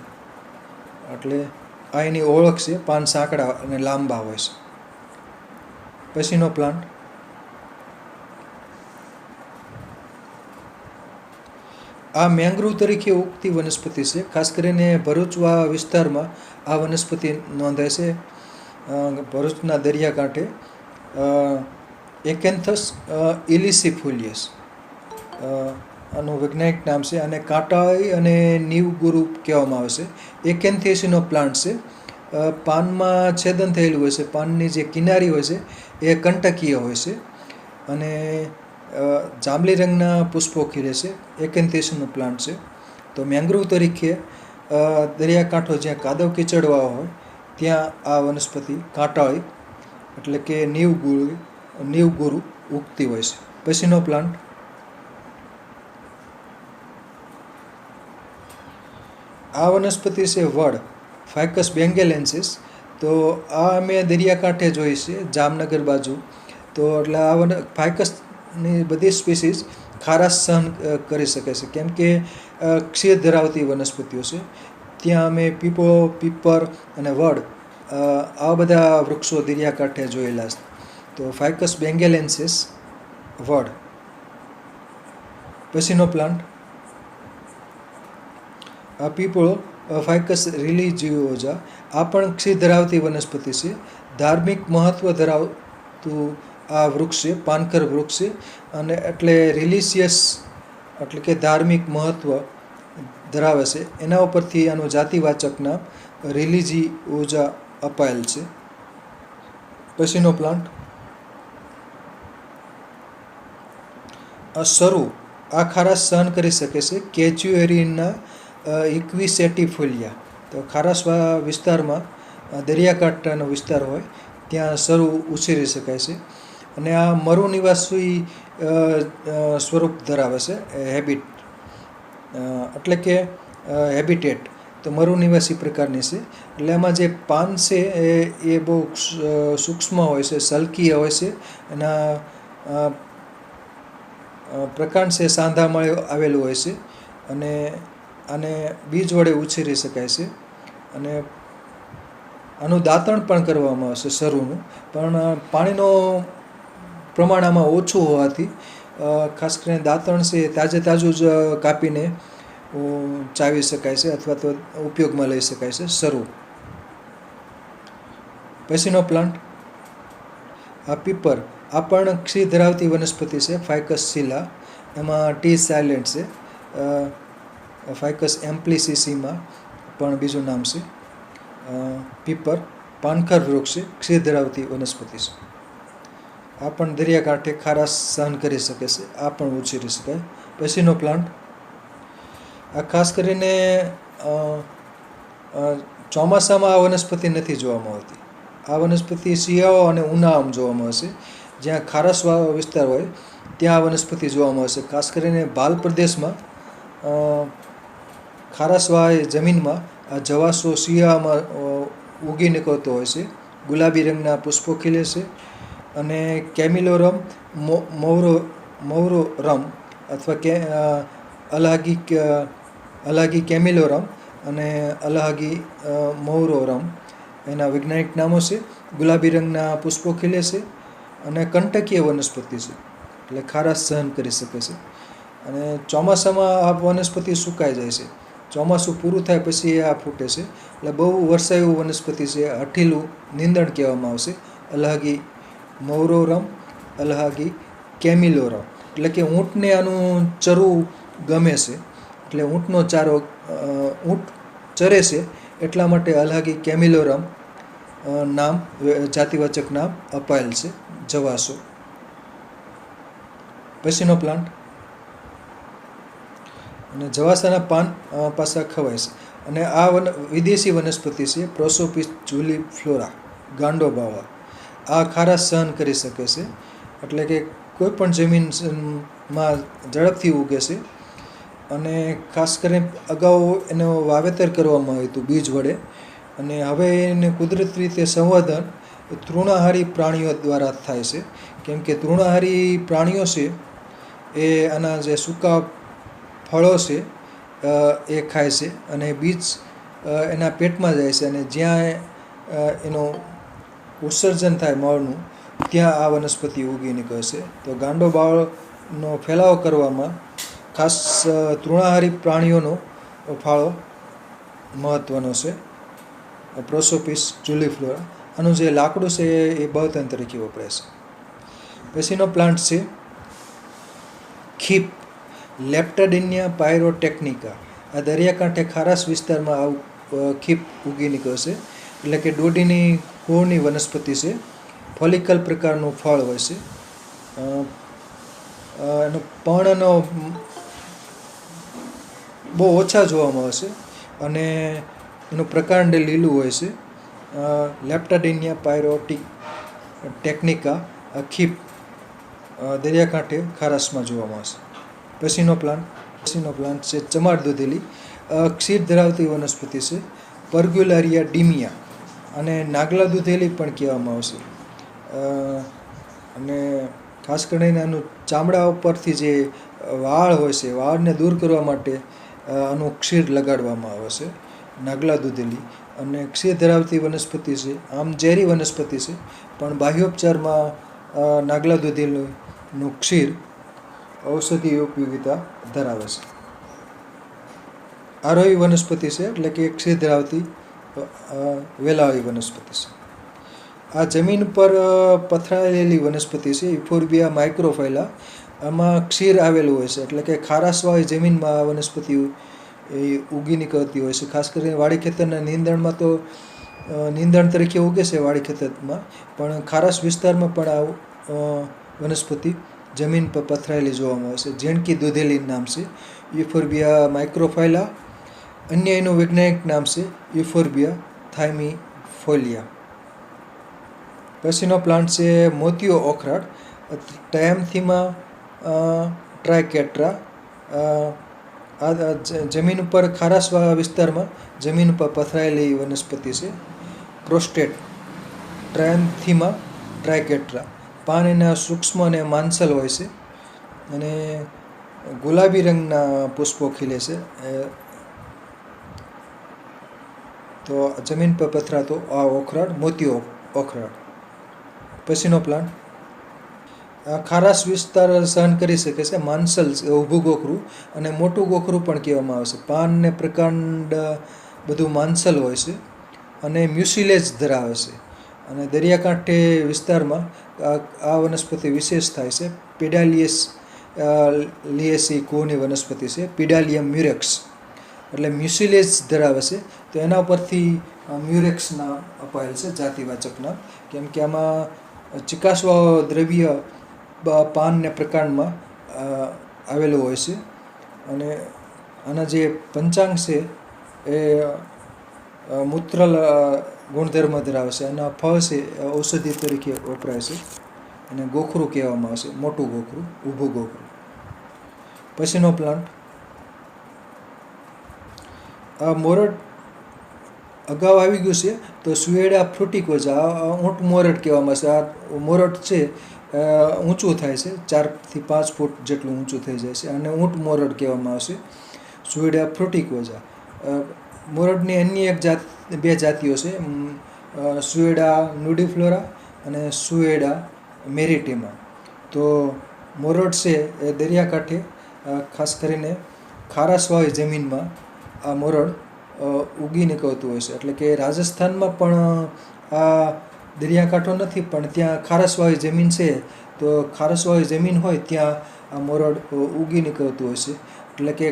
એટલે આ એની ઓળખ છે, પાન સાંકડા અને લાંબા હોય છે. પછીનો પ્લાન્ટ આ મેંગ્રુવ તરીકે ઉગતી વનસ્પતિ છે. ખાસ કરીને ભરૂચવા વિસ્તારમાં આ વનસ્પતિ નોંધાય છે. ભરૂચના દરિયાકાંઠે એકેન્થસ ઇલિસિફોલિયસ આનું વૈજ્ઞાનિક નામ છે અને કાંટાળી અને નીવગુરુ કહેવામાં આવે છે. એકેન્થેસીનો પ્લાન્ટ છે. પાનમાં છેદન થયેલું હોય છે, પાનની જે કિનારી હોય છે એ કંટકીય હોય છે અને જાંબલી રંગના પુષ્પો ખીલે છે. એકેન્થેસીનો પ્લાન્ટ છે. તો મેંગ્રુવ તરીકે દરિયાકાંઠો જ્યાં કાદવ કીચડવાળો હોય ત્યાં આ વનસ્પતિ કાંટાળી એટલે કે નીવગુરુ ઉગતી હોય છે. પછીનો પ્લાન્ટ આ વનસ્પતિ છે વડ, ફાઇકસ બેંગેલેન્સિસ. તો આ અમે દરિયાકાંઠે જોઈ છે, જામનગર બાજુ. તો એટલે આ ફાઇકસની બધી સ્પીસીસ ખારાશ સહન કરી શકે છે કેમ કે ક્ષીર ધરાવતી વનસ્પતિઓ છે. ત્યાં અમે પીપળો, પીપર અને વડ આ બધા વૃક્ષો દરિયાકાંઠે જોયેલા છે. તો ફાઇકસ બેંગેલેન્સિસ વડ. પછીનો પ્લાન્ટ આ પીપળો, ફાઇકસ રિલિજિયોઝા. આ પણ ક્ષીર ધરાવતી વનસ્પતિ છે. ધાર્મિક મહત્વ ધરાવતું આ વૃક્ષ છે, પાનખર વૃક્ષ છે અને એટલે રિલિજિયસ એટલે કે ધાર્મિક મહત્વ ધરાવે છે. એના ઉપરથી આનું જાતિવાચક નામ રિલિજિયોઝા અપાયેલ છે. પછીનો પ્લાન્ટ સરુ. આ ખારાશ સહન કરી શકે છે, કેચ્યુએરીના ઇક્વિસેટિફોલિયા. તો ખારાશવાળા વિસ્તારમાં દરિયાકાંઠાનો વિસ્તાર હોય ત્યાં સરુ ઉછેરી શકાય છે અને આ મરુનિવાસી સ્વરૂપ ધરાવે છે, એટલે કે હેબિટેટ. તો મરુનિવાસી પ્રકારની છે. એટલે એમાં જે પાન છે એ બહુ સૂક્ષ્મ હોય છે, સલ્કીય હોય છે. એના પ્રકાંડ છે સાંધામાં આવેલું હોય છે અને આને બીજ વડે ઉછેરી શકાય છે અને આનું દાંતણ પણ કરવામાં આવશે સરુનું. પણ પાણીનો પ્રમાણ આમાં ઓછું હોવાથી ખાસ કરીને દાંતણ છે તાજું જ કાપીને ચાવી શકાય છે અથવા તો ઉપયોગમાં લઈ શકાય છે, સરુ. પછીનો પ્લાન્ટ આ પીપર. આ પણ ક્ષીર ધરાવતી વનસ્પતિ છે, ફાઇકસ સિલા. એમાં ટી સાયલેન્ટ છે. ફાઇકસ એમ્પ્લિસિસીમાં પણ બીજું નામ છે. પીપર પાનખર વૃક્ષ છે, ક્ષીર ધરાવતી વનસ્પતિ છે. આ પણ દરિયાકાંઠે ખારાશ સહન કરી શકે છે. આ પણ ઉછેરી શકાય. પછીનો પ્લાન્ટ આ ખાસ કરીને ચોમાસામાં આ વનસ્પતિ નથી જોવામાં આવતી. આ વનસ્પતિ શિયાળો અને ઉનાળામાં જોવા મળશે. જ્યાં ખારાશવાળો વિસ્તાર હોય ત્યાં આ વનસ્પતિ જોવા મળશે. ખાસ કરીને ભાલ પ્રદેશમાં ખારાશવાળી જમીનમાં આ જવાસો શિયાળામાં ઉગી નીકળતો હોય છે. ગુલાબી રંગના પુષ્પો ખીલે છે અને કેમિલોરમ મૌરોરમ અથવા કે અલહાગી કેમિલોરમ અને અલહાગી મૌરોરમ એના વૈજ્ઞાનિક નામો છે. ગુલાબી રંગના પુષ્પો ખીલે છે અને કંટકીય વનસ્પતિ છે, એટલે ખારાશ સહન કરી શકે છે. અને ચોમાસામાં આ વનસ્પતિ સુકાઈ જાય છે. ચોમાસું પૂરું થાય પછી આ ફૂટે છે. એટલે બહુ વર્ષાયુ વનસ્પતિ છે. હઠીલું નીંદણ કહેવામાં આવશે. અલહાગી મૌરોરમ, અલહાગી કેમિલોરમ. એટલે કે ઊંટને આનું ચરવું ગમે છે, એટલે ઊંટનો ચારો ઊંટ ચરે છે એટલા માટે અલહાગી કેમિલોરમ નામ જાતિવાચક નામ અપાયેલ છે. જવાસો. પછીનો પ્લાન્ટ, અને જવાસાના પાન પાછા ખવાય છે. અને આ વિદેશી વનસ્પતિ છે પ્રોસોપિસ જુલીફ્લોરા, ગાંડો બાવા. આ ખારાશ સહન કરી શકે છે, એટલે કે કોઈ પણ જમીનમાં ઝડપથી ઉગે છે. અને ખાસ કરીને અગાઉ એનું વાવેતર કરવામાં આવ્યું હતું બીજ વડે, અને હવે એને કુદરતી રીતે સંવર્ધન તૃણાહારી પ્રાણીઓ દ્વારા થાય છે. કેમ કે તૃણાહારી પ્રાણીઓ છે એ આના જે સૂકા ફળો છે એ ખાય છે અને બીજ એના પેટમાં જાય છે, અને જ્યાં એનું ઉત્સર્જન થાય મળનું ત્યાં આ વનસ્પતિ ઉગી નીકળે છે. તો ગાંડો બાવળનો ફેલાવો કરવામાં ખાસ તૃણાહારી પ્રાણીઓનો ફાળો મહત્ત્વનો છે. પ્રોસોપિસ જુલીફ્લોરા. આનું જે લાકડું છે એ બળતણ તરીકે વપરાય છે. પછીનો પ્લાન્ટ છે ખીપ, લેપ્ટાડિનિયા પાયરોટેક્નિકા. આ દરિયાકાંઠે ખારાશ વિસ્તારમાં આવું ખીપ ઉગી નીકળશે. એટલે કે દોડીની ગોળની વનસ્પતિ છે. ફોલિકલ પ્રકારનું ફળ હોય છે. એનો પર્ણનો બહુ ઓછા જોવા મળે છે અને એનું પ્રકાંડ લીલું હોય છે. લેપ્ટાડિનિયા પાયરોટેક્નિકા ખીપ દરિયાકાંઠે ખારાશમાં જોવા મળશે. પછીનો પ્લાન્ટ છે ચમાર દૂધેલી. ક્ષીર ધરાવતી વનસ્પતિ છે. પરગ્યુલારિયા ડીમિયા અને નાગલા દૂધેલી પણ કહેવામાં આવશે. અને ખાસ કરીને આનું ચામડા ઉપરથી જે વાળ હોય છે, વાળને દૂર કરવા માટે આનું ક્ષીર લગાડવામાં આવે છે, નાગલા દૂધેલી. અને ક્ષીર ધરાવતી વનસ્પતિ છે. આમ ઝેરી વનસ્પતિ છે, પણ બાહ્યોપચારમાં નાગલા દૂધેલીનું ક્ષીર ઔષધીય ઉપયોગિતા ધરાવે છે. આરોહી વનસ્પતિ છે, એટલે કે ક્ષીર ધરાવતી વેલાળી વનસ્પતિ છે. આ જમીન પર પથરાયેલી વનસ્પતિ છે, યુફોર્બિયા માઇક્રોફાઇલા. આમાં ક્ષીર આવેલું હોય છે, એટલે કે ખારાશવાળી જમીનમાં આ વનસ્પતિ ઉગી નીકળતી હોય છે. ખાસ કરીને વાડી ખેતરના નીંદણમાં તો નીંદણ તરીકે ઉગે છે વાડી ખેતરમાં, પણ ખારાશ વિસ્તારમાં પણ આ વનસ્પતિ જમીન પર પથરાયેલી જોવા મળે છે. ઝીણકી દૂધેલી નામ છે, યુફોર્બિયા માઇક્રોફાઇલા. અન્ય એનું વૈજ્ઞાનિક નામ છે યુફોર્બિયા થાઇમીફોલિયા. પછીનો પ્લાન્ટ છે મોતીયો ઓખરાટ, ટાયમ્થીમા ટ્રાયકેટ્રા. આ જમીન ઉપર ખારાશવાળા વિસ્તારમાં જમીન ઉપર પથરાયેલી વનસ્પતિ છે. પ્રોસ્ટેટ ટ્રાયમ્થીમા ટ્રાયકેટ્રા. પાન એના સૂક્ષ્મ અને માંસલ હોય છે અને ગુલાબી રંગના પુષ્પો ખીલે છે. તો જમીન પર પથરાતો આ ઓખરાટ મોતીયો ઓખરાટ. પછીનો પ્લાન્ટ, ખારાશ વિસ્તાર સહન કરી શકે છે. માંસલ ઊભું ગોખરું અને મોટું ગોખરું પણ કહેવામાં આવે છે. પાન ને પ્રકાંડ બધું માંસલ હોય છે અને મ્યુસિલેજ ધરાવે છે. અને દરિયાકાંઠે વિસ્તારમાં આ વનસ્પતિ વિશેષ થાય છે. લિએસી કુળની વનસ્પતિ છે. પીડાલિયમ મ્યુરેક્સ, એટલે મ્યુસિલેજ ધરાવે છે. તો એના ઉપરથી મ્યુરેક્સ નામ અપાયેલ છે, જાતિવાચક નામ. કેમ કે આમાં ચિકાસવાળો દ્રવ્ય પાન ને પ્રકાંડમાં આવેલું હોય છે અને આના જે પંચાંગ છે એ મૂત્રલ ગુણધર્મ ધરાવે છે. આના ફળ છે ઔષધિ તરીકે વપરાય છે અને ગોખરું કહેવામાં આવે છે, મોટું ગોખરું, ઊભું ગોખરું. પછીનો પ્લાન્ટ આ મોરડ અગાઉ આવી ગયું છે તો સુએડા ફ્રુટિકોઝા, આ ઊંટ મોરડ કહેવામાં આવે છે. આ મોરડ છે ઊંચું થાય છે, 4 થી 5 ફૂટ જેટલું ઊંચું થઈ જાય છે અને ઊંટ મોરડ કહેવામાં આવશે, સુએડા ફ્રુટિકોઝા. મોરડની અન્ય બે જાતિઓ છે, સુએડા નુડીફ્લોરા અને સુએડા મેરિટીમા. તો મોરડ છે એ દરિયાકાંઠે ખાસ કરીને ખારાશવાળી જમીનમાં આ મોરડ ઉગી નીકળતું હોય છે. એટલે કે રાજસ્થાનમાં પણ આ દરિયાકાંઠો નથી, પણ ત્યાં ખારાશવાળી જમીન છે, તો ખારાશવાળી જમીન હોય ત્યાં આ મોરડ ઉગી નીકળતું હોય છે. એટલે કે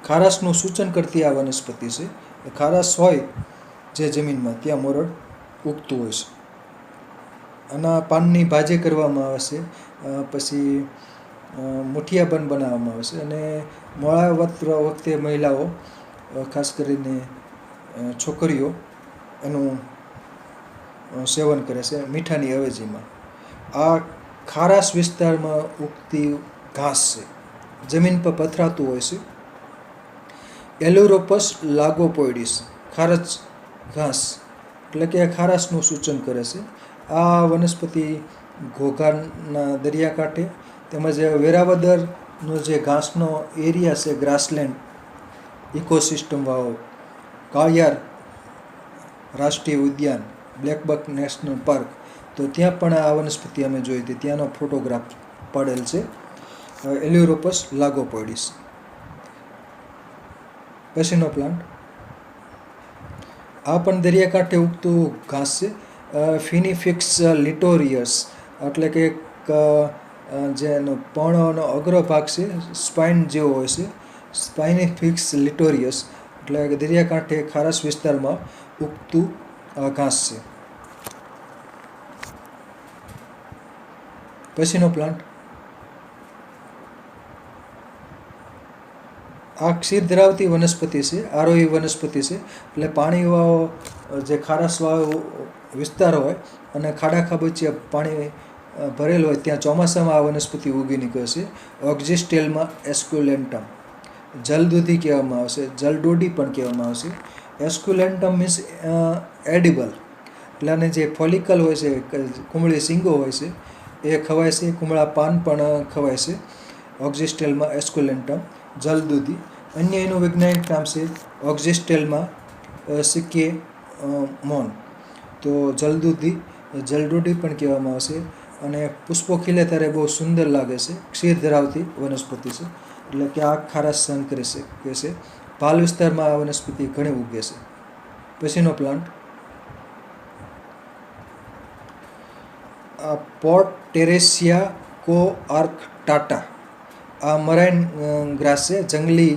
ખારાશનું સૂચન કરતી આ વનસ્પતિ છે. ખારાશ હોય જે જમીનમાં ત્યાં મોરડ ઉગતું હોય છે. આના પાનની ભાજી કરવામાં આવે છે, પછી મુઠિયા પણ બનાવવામાં આવે છે અને મોળાવત્ર વખતે મહિલાઓ, ખાસ કરીને છોકરીઓ, એનું સેવન કરે છે મીઠાની અવેજીમાં. આ ખારાશ વિસ્તારમાં ઉગતી ઘાસ છે, જમીન પર પથરાતું હોય છે. એલુરોપસ લાગોપોઇડિસ, ખારજ ઘાસ, એટલે કે ખારાશનું સૂચન કરે છે. આ વનસ્પતિ ઘોઘાના દરિયાકાંઠે તેમજ વેરાવદરનો જે ઘાસનો એરિયા છે, ગ્રાસલેન્ડ ઇકોસિસ્ટમવાળો, કાળિયાર રાષ્ટ્રીય ઉદ્યાન, બ્લેકબક નેશનલ પાર્ક, તો ત્યાં પણ આ વનસ્પતિ અમે જોઈ હતી, ત્યાંનો ફોટોગ્રાફ પાડેલ છે, એલ્યુરોપસ લાગોપોઇડિસ. પછીનો પ્લાન્ટ આ પણ દરિયાકાંઠે ઉગતું ઘાસ છે, ફિનિફિક્સ લિટોરિયસ, એટલે કે જેનો પર્ણનો અગ્ર ભાગ છે સ્પાઇન જેવો હોય છે, સ્પાઇનિફિક્સ લિટોરિયસ, એટલે કે દરિયાકાંઠે ખારાશ વિસ્તારમાં ઉગતું ઘાસ છે. પછીનો પ્લાન્ટ આ ક્ષીર ધરાવતી વનસ્પતિ છે, આરોહી વનસ્પતિ છે. એટલે પાણીવાળો જે ખારાશવાળો વિસ્તાર હોય અને ખાડા ખાબોચિયા પાણી ભરેલ હોય ત્યાં ચોમાસામાં આ વનસ્પતિ ઉગી નીકળે છે. ઓક્ઝિસ્ટેલમાં એસ્ક્યુલેન્ટમ, જલદૂધી કહેવામાં આવશે, જલડોડી પણ કહેવામાં આવશે. એસ્ક્યુલેન્ટમ મીન્સ એડિબલ, એટલે આને જે ફોલિકલ હોય છે, કુમળી શીંગો હોય છે, એ ખવાય છે, કુમળા પાન પણ ખવાય છે. ઓક્ઝિસ્ટેલમાં એસ્ક્યુલેન્ટમ, જલદૂધી. અન્ય એનું વૈજ્ઞાનિક નામ છે ઓક્ઝિસ્ટેલમાં સિકે મોન. તો જલદૂધી, જલડોડી પણ કહેવામાં આવશે અને પુષ્પો ખીલે ત્યારે બહુ સુંદર લાગે છે, ક્ષીર ધરાવતી વનસ્પતિ છે, એટલે કે આ ખારાશ સહન કરી શકે છે. ભાલ વિસ્તારમાં આ વનસ્પતિ ઘણી ઉગે છે. પછીનો પ્લાન્ટ પોર્ટ ટેરેસિયા કોઆર્કટાટા, આ મરાઇન ગ્રાસ છે, જંગલી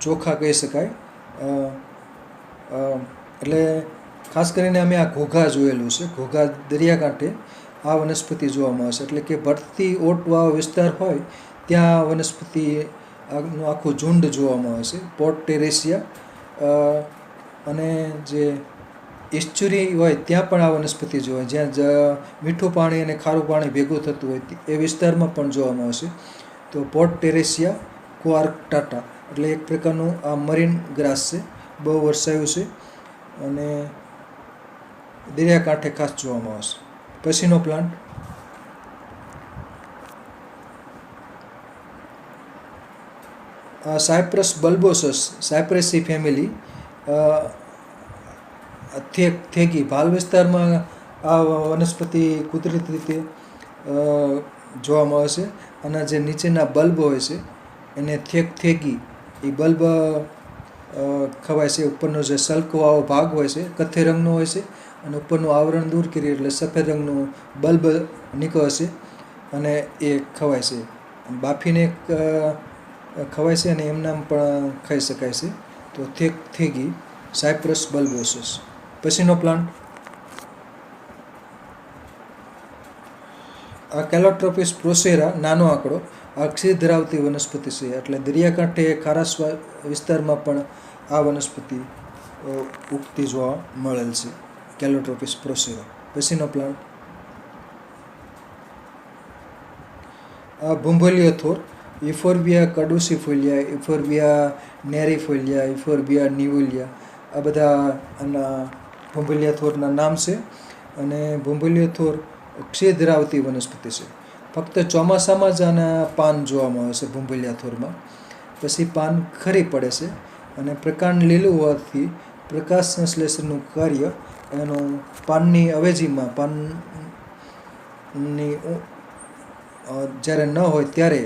ચોખા કહી શકાય. એટલે ખાસ કરીને અમે આ ઘોઘા જોયેલું છે, ઘોઘા દરિયાકાંઠે આ વનસ્પતિ જોવામાં આવશે. એટલે કે ભરતી ઓટવાળો વિસ્તાર હોય ત્યાં આ વનસ્પતિનું આખું ઝુંડ જોવામાં આવે છે, પોર્ટ ટેરેસિયા. અને જે ઇસ્ચુરી હોય ત્યાં પણ આ વનસ્પતિ જોવાય, જ્યાં મીઠું પાણી અને ખારું પાણી ભેગું થતું હોય એ વિસ્તારમાં પણ જોવામાં આવશે. તો પોર્ટ ટેરેસિયા કોઆર્કટાટા એટલે એક પ્રકારનું આ મરીન ગ્રાસ છે, બહુ વરસાયું છે અને દરિયાકાંઠે ખાસ જોવામાં આવશે. પછીનો પ્લાન્ટ સાયપ્રસ બલ્બોસસ, સાયપ્રેસી ફેમિલી, થેગી. ભાલ વિસ્તારમાં આ વનસ્પતિ કુદરતી રીતે જોવામાં આવે છે. અને જે નીચેના બલ્બ હોય છે એને થેગી, એ બલ્બ ખવાય છે. ઉપરનો જે સલ્કવાળો ભાગ હોય છે કથ્થઈ રંગનો હોય છે અને ઉપરનું આવરણ દૂર કરીએ એટલે સફેદ રંગનું બલ્બ નીકળે છે અને એ ખવાય છે. બાફીને ખવાય છે અને એમનામ પણ ખાઈ શકાય છે. તો થેગી, સાયપ્રસ બલ્બોસસ. પછીનો પ્લાન્ટ આ કેલોટ્રોપિસ પ્રોસેરા, નાનો આંકડો, આ ક્ષીર ધરાવતી વનસ્પતિ છે, એટલે દરિયાકાંઠે ખારાશ વિસ્તારમાં પણ આ વનસ્પતિ ઉગતી જોવા મળેલ છે, કેલોટ્રોપિસ પ્રોસેરા. પછીનો પ્લાન્ટ આ ભૂંભલિયો થોર, ઇફોર્બિયા કડુસિફોલિયા, ઇફોર્બિયા નેરીફોલિયા, ઇફોર્બિયા નિવોલિયા, આ બધા આના ભૂંભલિયા થોરના નામ છે. અને ભૂંભલિયો થોર ક્ષીર ધરાવતી વનસ્પતિ છે. ફક્ત ચોમાસામાં જ આના પાન જોવામાં આવે છે ભૂંભલિયા થોરમાં, પછી પાન ખરી પડે છે. અને પ્રકાંડ લીલું હોવાથી પ્રકાશ સંશ્લેષણનું કાર્ય એનું પાનની અવેજીમાં પાનની જ્યારે ન હોય ત્યારે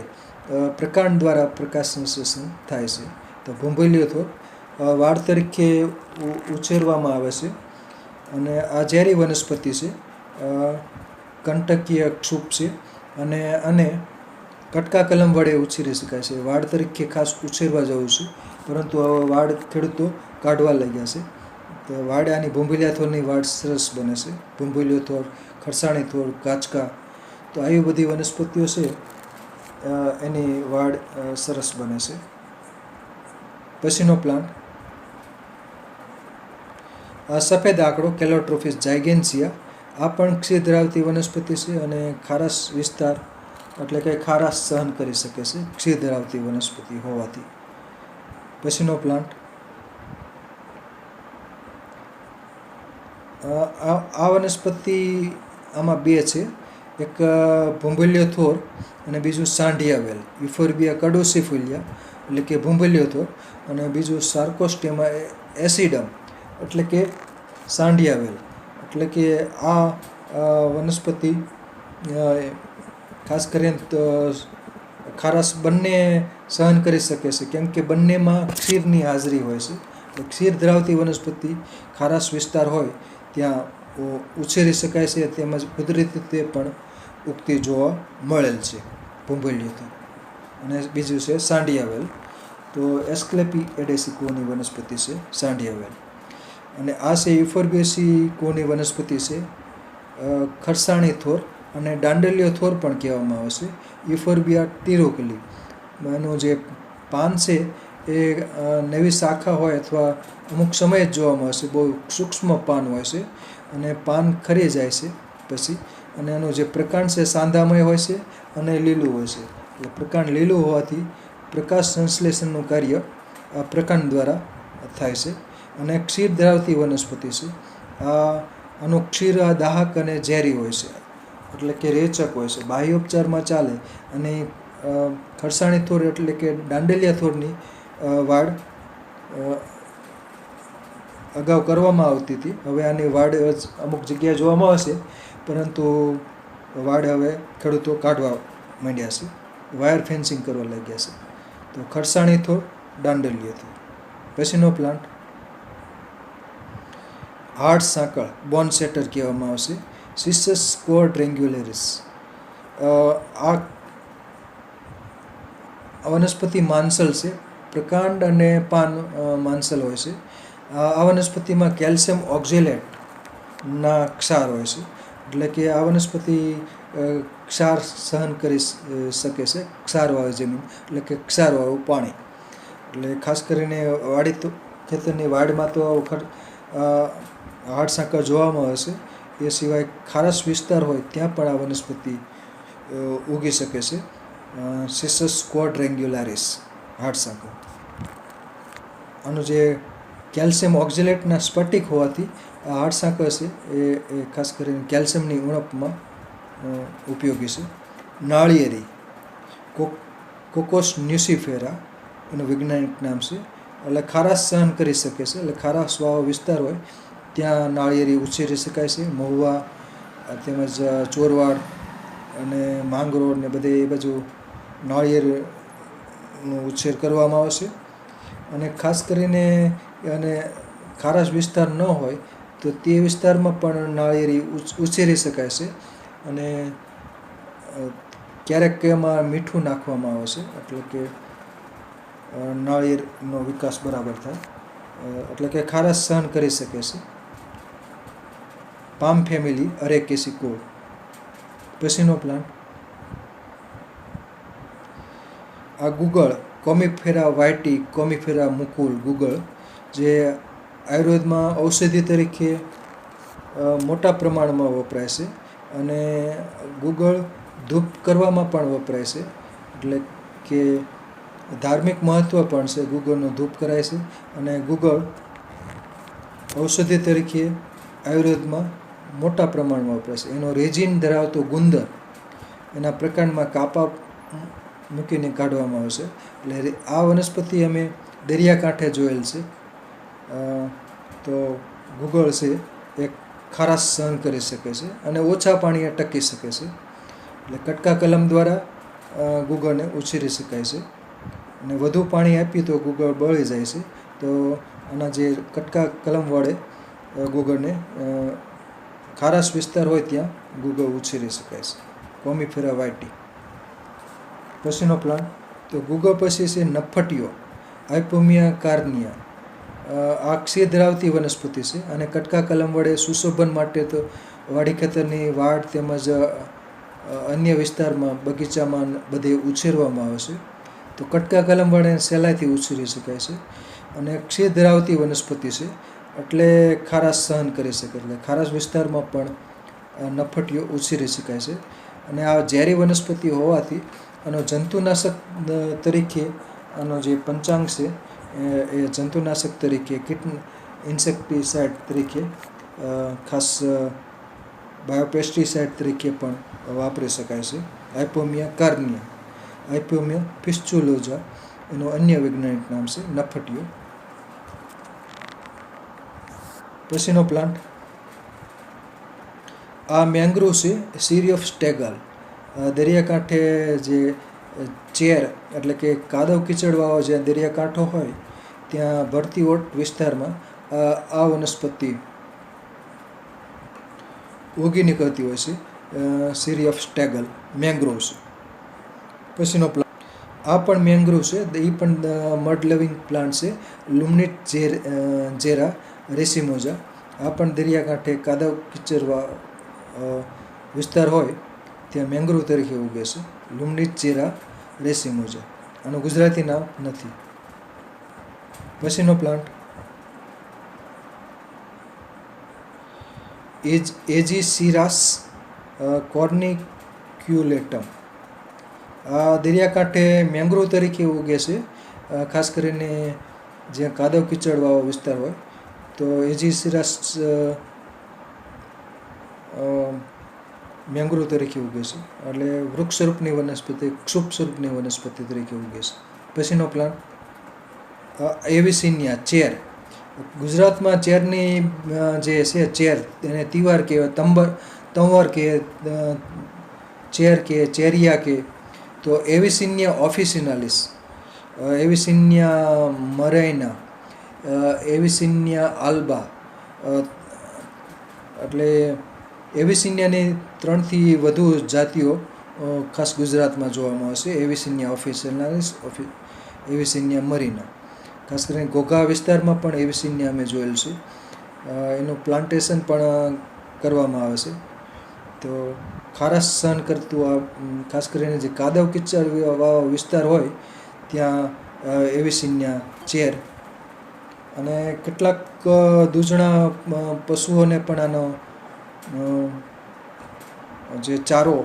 પ્રકાંડ દ્વારા પ્રકાશ સંશ્લેષણ થાય છે. તો ભૂંભલિયો થોર વાડ તરીકે ઉછેરવામાં આવે છે. અને આ ઝેરી વનસ્પતિ છે, કંટકીય ક્ષુપ છે. અને કટકા કલમ વડે ઉછેરી શકાય છે. વાડ તરીકે ખાસ ઉછેરવા જવું છે, પરંતુ હવે વાડ ખેડૂતો કાઢવા લાગ્યા છે. તો વાડ આની ભૂંભલિયા થોરની વાડ સરસ બને છે. ભૂંભલિયો થોર, ખરસાણી થોર, કાચકા, તો આવી બધી વનસ્પતિઓ છે એની વાડ સરસ બને છે. પછીનો પ્લાન્ટ સફેદ આંકડો, કેલોટ્રોપિસ જાયગેન્સિયા. આ પણ ક્ષીર ધરાવતી વનસ્પતિ છે અને ખારાશ વિસ્તાર એટલે કે ખારાશ સહન કરી શકે છે, ક્ષીર ધરાવતી વનસ્પતિ હોવાથી. પછીનો પ્લાન્ટ આ વનસ્પતિ આમાં બે છે, એક ભૂંભલિયો થોર અને બીજું સાંઢિયા વેલ, યુફોર્બિયા કડોસિફોલિયા એટલે કે ભૂંભલિયો થોર, અને બીજું સાર્કોસ્ટેમા એસિડમ એટલે કે સાંઢિયા વેલ. એટલે કે આ વનસ્પતિ ખાસ કરીને ખારાશ બંને સહન કરી શકે છે, કેમ કે બંનેમાં ક્ષીરની હાજરી હોય છે. ક્ષીર ધરાવતી વનસ્પતિ ખારાશ વિસ્તાર હોય ત્યાં ઉછેરી શકાય છે, તેમજ કુદરતી રીતે પણ ઉગતી જોવા મળેલ છે ભૂંભલિયો થોર. અને બીજું છે સાંઢિયા વેલ, તો એસ્ક્લેપી એડેસિકોની વનસ્પતિ છે સાંઢિયા વેલ. અને આ છે યુફોર્બિએસી કોની વનસ્પતિ છે, ખરસાણી થોર અને દાંડલિયો થોર પણ કહેવામાં આવે છે. યુફોર્બિયા ટીરોકલી, એનું જે પાન છે એ નવી શાખા હોય અથવા અમુક સમયે જ જોવામાં આવશે, બહુ સૂક્ષ્મ પાન હોય છે અને પાન ખરી જાય છે પછી. અને એનું જે પ્રકાંડ છે સાંધામય હોય છે અને લીલું હોય છે. એટલે પ્રકાંડ લીલું હોવાથી પ્રકાશ સંશ્લેષણનું કાર્ય આ પ્રકાંડ દ્વારા થાય છે. અને ક્ષીર ધરાવતી વનસ્પતિ છે. આનું ક્ષીર દાહક અને ઝેરી હોય છે, એટલે કે રેચક હોય છે, બાહ્ય ઉપચારમાં ચાલે. અને ખરસાણી થોર એટલે કે દાંડલિયા થોરની વાડ અગાઉ કરવામાં આવતી હતી, હવે આની વાડ અમુક જગ્યાએ જોવામાં આવશે, પરંતુ વાડ હવે ખેડૂતો કાઢવા માંડ્યા છે, વાયર ફેન્સિંગ કરવા લાગ્યા છે. તો ખરસાણી થોર, દાંડલિયો થોર. પછીનો પ્લાન્ટ હાર્ડ સાંકળ, બોન સેટર કહેવામાં આવશે, સિસસ ક્વોડ્રેંગ્યુલેરિસ. આ વનસ્પતિ માંસલ છે, પ્રકાંડ અને પાન માંસલ હોય છે. આ વનસ્પતિમાં કેલ્શિયમ ઓક્ઝેલેટના ક્ષાર હોય છે, એટલે કે આ વનસ્પતિ ક્ષાર સહન કરી શકે છે. ક્ષારવાળી જમીન એટલે કે ક્ષારવાળું પાણી. એટલે ખાસ કરીને વાડી ખેતરની વાડમાં તો હાર્ડ સાંકળ જોવામાં આવે છે. એ સિવાય ખારાશ વિસ્તાર હોય ત્યાં પણ આ વનસ્પતિ ઉગી શકે છે. સિસસ ક્વોડ્રેંગ્યુલારિસ હાર્ડ સાંકળ. આનું જે કેલ્શિયમ ઓક્ઝેલેટના સ્ફટિક હોવાથી આ હાર્ડ સાંકળ છે એ ખાસ કરીને કેલ્શિયમની ઉણપમાં ઉપયોગી છે. નાળિયેરી, કોકોસ ન્યુસિફેરા એનું વૈજ્ઞાનિક નામ છે. એટલે ખારાશ સહન કરી શકે છે, એટલે ખારાશવાળો વિસ્તાર હોય ત્યાં નાળિયેરી ઉછેરી શકાય છે. મહુવા તેમજ ચોરવાડ અને માંગરોળ ને બધે એ બાજુ નાળિયેરનો ઉછેર કરવામાં આવે છે. અને ખાસ કરીને અને ખારાશ વિસ્તાર ન હોય તો તે વિસ્તારમાં પણ નાળિયેરી ઉછેરી શકાય છે. અને ક્યારેક એમાં મીઠું નાખવામાં આવે છે, એટલે કે નાળિયેરનો વિકાસ બરાબર થાય, એટલે કે ખારાશ સહન કરી શકે છે. Palm family, Arecaceae code. પછીનો પ્લાન્ટ આ ગુગળ કોમિફેરા વાઇટી, કોમિફેરા મુકુલ ગુગળ, જે આયુર્વેદમાં ઔષધિ તરીકે મોટા પ્રમાણમાં વપરાય છે, અને ગુગળ ધૂપ કરવામાં પણ વપરાય છે. એટલે કે ધાર્મિક મહત્ત્વ પણ છે, ગુગળનો ધૂપ કરાય છે. અને ગુગળ ઔષધિ તરીકે આયુર્વેદમાં મોટા પ્રમાણમાં વપરાય છે. એનો રેઝિન ધરાવતો ગુંદર એના પ્રકાંડમાં કાપા મૂકીને કાઢવામાં આવે છે. એટલે આ વનસ્પતિ અમે દરિયાકાંઠે જોયેલ છે. તો ગુગળ છે એ ખારાશ સહન કરી શકે છે અને ઓછા પાણીએ ટકી શકે છે. એટલે કટકા કલમ દ્વારા ગુગળને ઉછેરી શકાય છે. અને વધુ પાણી આપીએ તો ગુગળ બળી જાય છે. તો આના જે કટકા કલમ વડે ગુગળને ખારાશ વિસ્તાર હોય ત્યાં ગુગળ ઉછેરી શકાય છે. કોમિફેરા વાઇટી. પછીનો પ્લાન્ટ, તો ગુગળ પછી છે નફ્ફટીઓ, આઇપોમિયા કાર્નિયા. આ ક્ષીર ધરાવતી વનસ્પતિ છે અને કટકા કલમ વડે સુશોભન માટે તો વાડી ખેતરની વાડ તેમજ અન્ય વિસ્તારમાં બગીચામાં બધે ઉછેરવામાં આવે છે. તો કટકા કલમ વડે સહેલાઈથી ઉછેરી શકાય છે અને ક્ષીર ધરાવતી વનસ્પતિ છે, એટલે ખારાશ સહન કરી શકે. એટલે ખારાશ વિસ્તારમાં પણ નફ્ફટીઓ ઉછેરી શકાય છે. અને આ ઝેરી વનસ્પતિ હોવાથી આનો જંતુનાશક તરીકે આનો જે પંચાંગ છે એ જંતુનાશક તરીકે ઇન્સેક્ટિસાઇડ તરીકે ખાસ બાયોપેસ્ટિસાઇડ તરીકે પણ વાપરી શકાય છે. આઇપોમિયા કાર્નિયા, આઇપોમિયા ફિસ્ચુલોઝા એનું અન્ય વૈજ્ઞાનિક નામ છે નફ્ફટીઓ. પછીનો પ્લાન્ટ, આ મેંગ્રુવ છે, સીરી ઓફ સ્ટેગલ. દરિયાકાંઠે જે ચેર એટલે કે કાદવ કીચડવાળો જે દરિયાકાંઠો હોય ત્યાં ભરતી ઓટ વિસ્તારમાં આ વનસ્પતિ ઉગી નીકળતી હોય છે. સીરી ઓફ સ્ટેગલ મેંગ્રોવ છે. પછીનો પ્લાન્ટ, આ પણ મેંગ્રોવ છે, એ પણ મડ લવિંગ પ્લાન્ટ છે, લુમનિટ જેરા રેસિમોઝા. આ પણ દરિયાકાંઠે કાદવ કીચડવા વિસ્તાર હોય ત્યાં મેંગ્રોવ તરીકે ઉગે છે. લુમનિટ જેરા રેસિમોઝા, આનું ગુજરાતી નામ નથી. પછીનો પ્લાન્ટ, એજીસીરાસ કોર્નિક્યુલેટમ. આ દરિયાકાંઠે મેંગ્રોવ તરીકે ઉગે છે, ખાસ કરીને જ્યાં કાદવ કીચડવાળો વિસ્તાર હોય તો એજીસીરાસ મેંગ્રોવ તરીકે ઉગે છે. એટલે વૃક્ષ સ્વરૂપની વનસ્પતિ, ક્ષુપ સ્વરૂપની વનસ્પતિ તરીકે ઉગે છે. પછીનો પ્લાન્ટ, એવિસિનિયા ચેર. ગુજરાતમાં ચેરની જે છે ચેર એને તિવાર કહેવાય, તંવર કે ચેર કે ચેરિયા કે. તો એવિસિનિયા ઓફિસિનાલિસ, એવિસિનિયા મરૈના, એવિસિનિયા આલ્બા. એટલે એવિસિનિયાની 3થી વધુ જાતિઓ ખાસ ગુજરાતમાં જોવામાં આવશે. એવિસિનિયા ઓફિસિનાલિસ, એવિસિનિયા મરીના. ખાસ કરીને ઘોઘા વિસ્તારમાં પણ એવિસિનિયા અમે જોયેલ છે. એનું પ્લાન્ટેશન પણ કરવામાં આવે છે. તો ખારાશ સહન કરતું આ ખાસ કરીને જે કાદવ કીચડવાળો વિસ્તાર હોય ત્યાં એવિસિનિયા ચેર. અને કેટલાક દૂધણા પશુઓને પણ આનો જે ચારો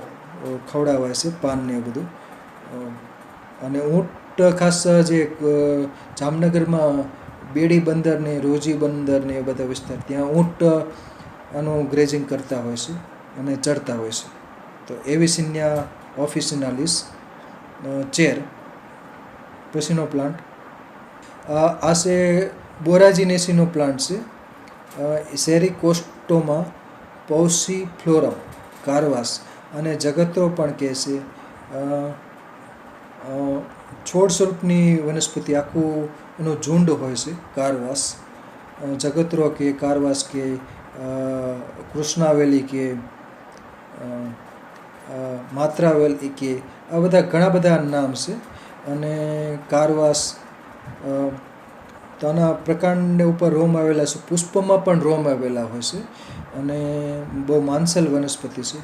ખવડાવાય છે, પાન ને એ બધું. અને ઊંટ ખાસ જે જામનગરમાં બેડી બંદર ને રોજી બંદર ને એ બધા વિસ્તાર, ત્યાં ઊંટ આનું ગ્રેઝિંગ કરતા હોય છે અને ચરતા હોય છે. તો એવિસિનિયા ઓફિસિનાલિસ ચેર. પછીનો પ્લાન્ટ, આ છે બોરાજીનેસીનો પ્લાન્ટ છે, સેરિકોસ્ટોમા પૌસીફ્લોરમ કારવાસ, અને જગત્રો પણ કહે છે. છોડ સ્વરૂપની વનસ્પતિ, આખું એનું ઝુંડ હોય છે કારવાસ. જગત્રો કે કારવાસ કે કૃષ્ણાવેલી કે માત્રાવેલી કે આ બધા ઘણા બધા નામ છે. અને કારવાસ તો આના પ્રકાંડ ઉપર રોમ આવેલા છે, પુષ્પમાં પણ રોમ આવેલા હોય છે અને બહુ માનસલ વનસ્પતિ છે.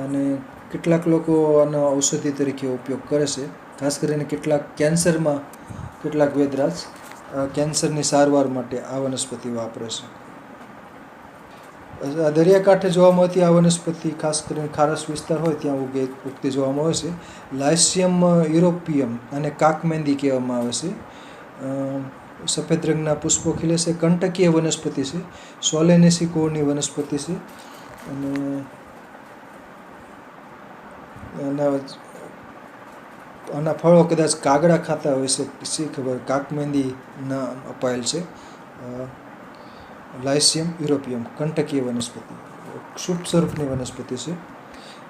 અને કેટલાક લોકો આનો ઔષધિ તરીકે ઉપયોગ કરે છે, ખાસ કરીને કેટલાક કેન્સરમાં કેટલાક વૈદરાજ કેન્સરની સારવાર માટે આ વનસ્પતિ વાપરે છે. દરિયાકાંઠે જોવા મળતી આ વનસ્પતિ ખાસ કરીને ખારસ વિસ્તાર હોય ત્યાં ઉગતી જોવામાં આવે છે. લાયસિયમ યુરોપિયમ અને કાકમેંદી કહેવામાં આવે છે. સફેદ રંગના પુષ્પો ખીલે છે. કંટકીય વનસ્પતિ છે. સોલેનેસી કુળની વનસ્પતિ છે અને આના ફળો કદાચ કાગડા ખાતા હોય છે, શી ખબર. કાકમેંદી નામ અપાયેલ છે. લાયસિયમ યુરોપિયમ કંટકીય વનસ્પતિ શુભ સ્વરૂપની વનસ્પતિ છે.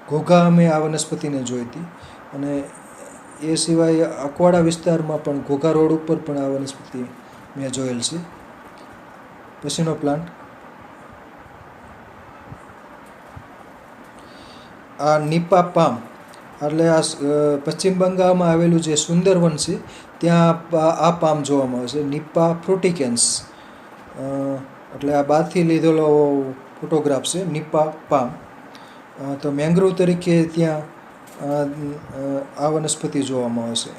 ઘોઘા અમે આ વનસ્પતિને જોઈ હતી અને એ સિવાય અકવાડા વિસ્તારમાં પણ ઘોઘા રોડ ઉપર પણ આ વનસ્પતિ મેં જોયેલ છે. પછીનો પ્લાન્ટ આ નિપા પામ, એટલે આ પશ્ચિમ બંગાળમાં આવેલું જે સુંદરવન છે ત્યાં આ પામ જોવામાં આવે છે. નિપા ફ્રુટિકેન્સ, એટલે આ બહારથી લીધેલો ફોટોગ્રાફ છે. નિપા પામ તો મેંગ્રોવ તરીકે ત્યાં આ વનસ્પતિ જોવામાં આવે છે.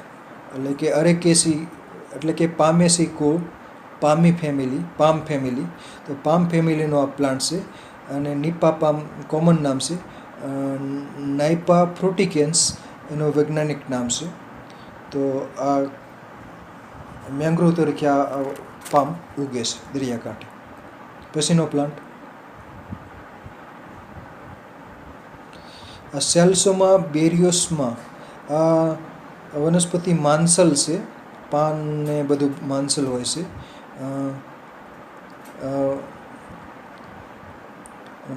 એટલે કે અરેકેસી એટલે કે પામેસી કુળ, પામ ફેમિલી. તો પામ ફેમિલીનો આ પ્લાન્ટ છે અને નિપા પામ કોમન નામ છે. નાઇપા ફ્રુટિકેન્સ એનું વૈજ્ઞાનિક નામ છે. તો આ મેંગ્રોવ તરીકે આ પામ ઉગે છે દરિયાકાંઠે. પછીનો પ્લાન્ટ આ સેલ્સોમા બેરિયોસમાં. આ વનસ્પતિ માંસલ છે. પાન ને બધું માંસલ હોય છે.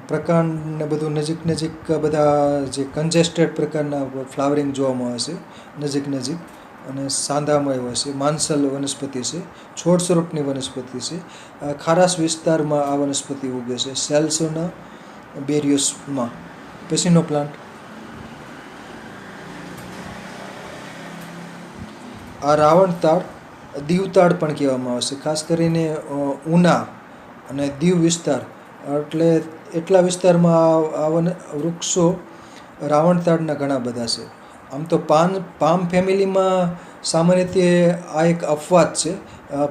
પ્રકાંડ ને બધું નજીક બધા જે કન્જેસ્ટેડ પ્રકારના ફ્લાવરિંગ જોવામાં આવે છે નજીક અને સાંધામય હોય છે. માંસલ વનસ્પતિ છે. છોડ સ્વરૂપની વનસ્પતિ છે. ખારાશ વિસ્તારમાં આ વનસ્પતિ ઉગે છે, સેલ્સોના બેરિયોસમાં. પછીનો પ્લાન્ટ આ રાવણતાડ, દીવતાડ પણ કહેવામાં આવે છે. ખાસ કરીને ઉના અને દીવ વિસ્તાર, એટલે એટલા વિસ્તારમાં આ વૃક્ષો રાવણતાડના ઘણા બધા છે. આમ તો પામ ફેમિલીમાં સામાન્ય રીતે આ એક અપવાદ છે.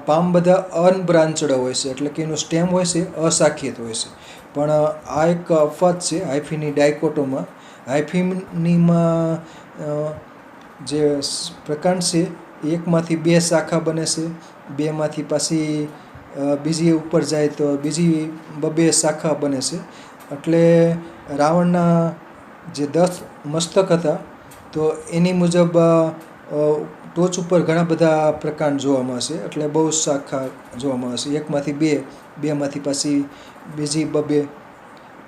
પામ બધા અનબ્રાન્ચડ હોય છે, એટલે કે એનું સ્ટેમ હોય છે અશાખિત હોય છે. પણ આ એક અપવાદ છે હાઇફીની ડાયકોટોમાં. હાઇફીનીમાં જે પ્રકાંડ છે એકમાંથી 2 શાખા બને છે, 2માંથી પાછી બીજી ઉપર જાય તો બીજી 2 શાખા બને છે. એટલે રાવણના જે 10 મસ્તક હતા તો એની મુજબ ટોચ ઉપર ઘણા બધા પ્રકાંડ જોવામાં આવશે, એટલે બહુ શાખા જોવામાં આવશે. એકમાંથી 2, 2માંથી પાછી બીજી 2,